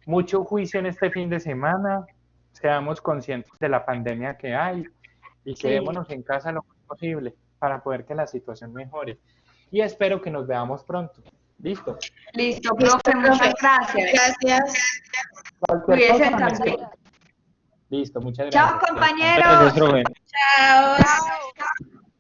[SPEAKER 1] Mucho juicio en este fin de semana. Seamos conscientes de la pandemia que hay y quedémonos en casa lo más posible para poder que la situación mejore. Y espero que nos veamos pronto. ¿Listo?
[SPEAKER 10] Listo, profe, muchas gracias.
[SPEAKER 7] Gracias.
[SPEAKER 10] Cuídense también.
[SPEAKER 1] Listo, muchas gracias.
[SPEAKER 10] Chao, compañeros.
[SPEAKER 8] Gracias, profe.
[SPEAKER 7] Chao.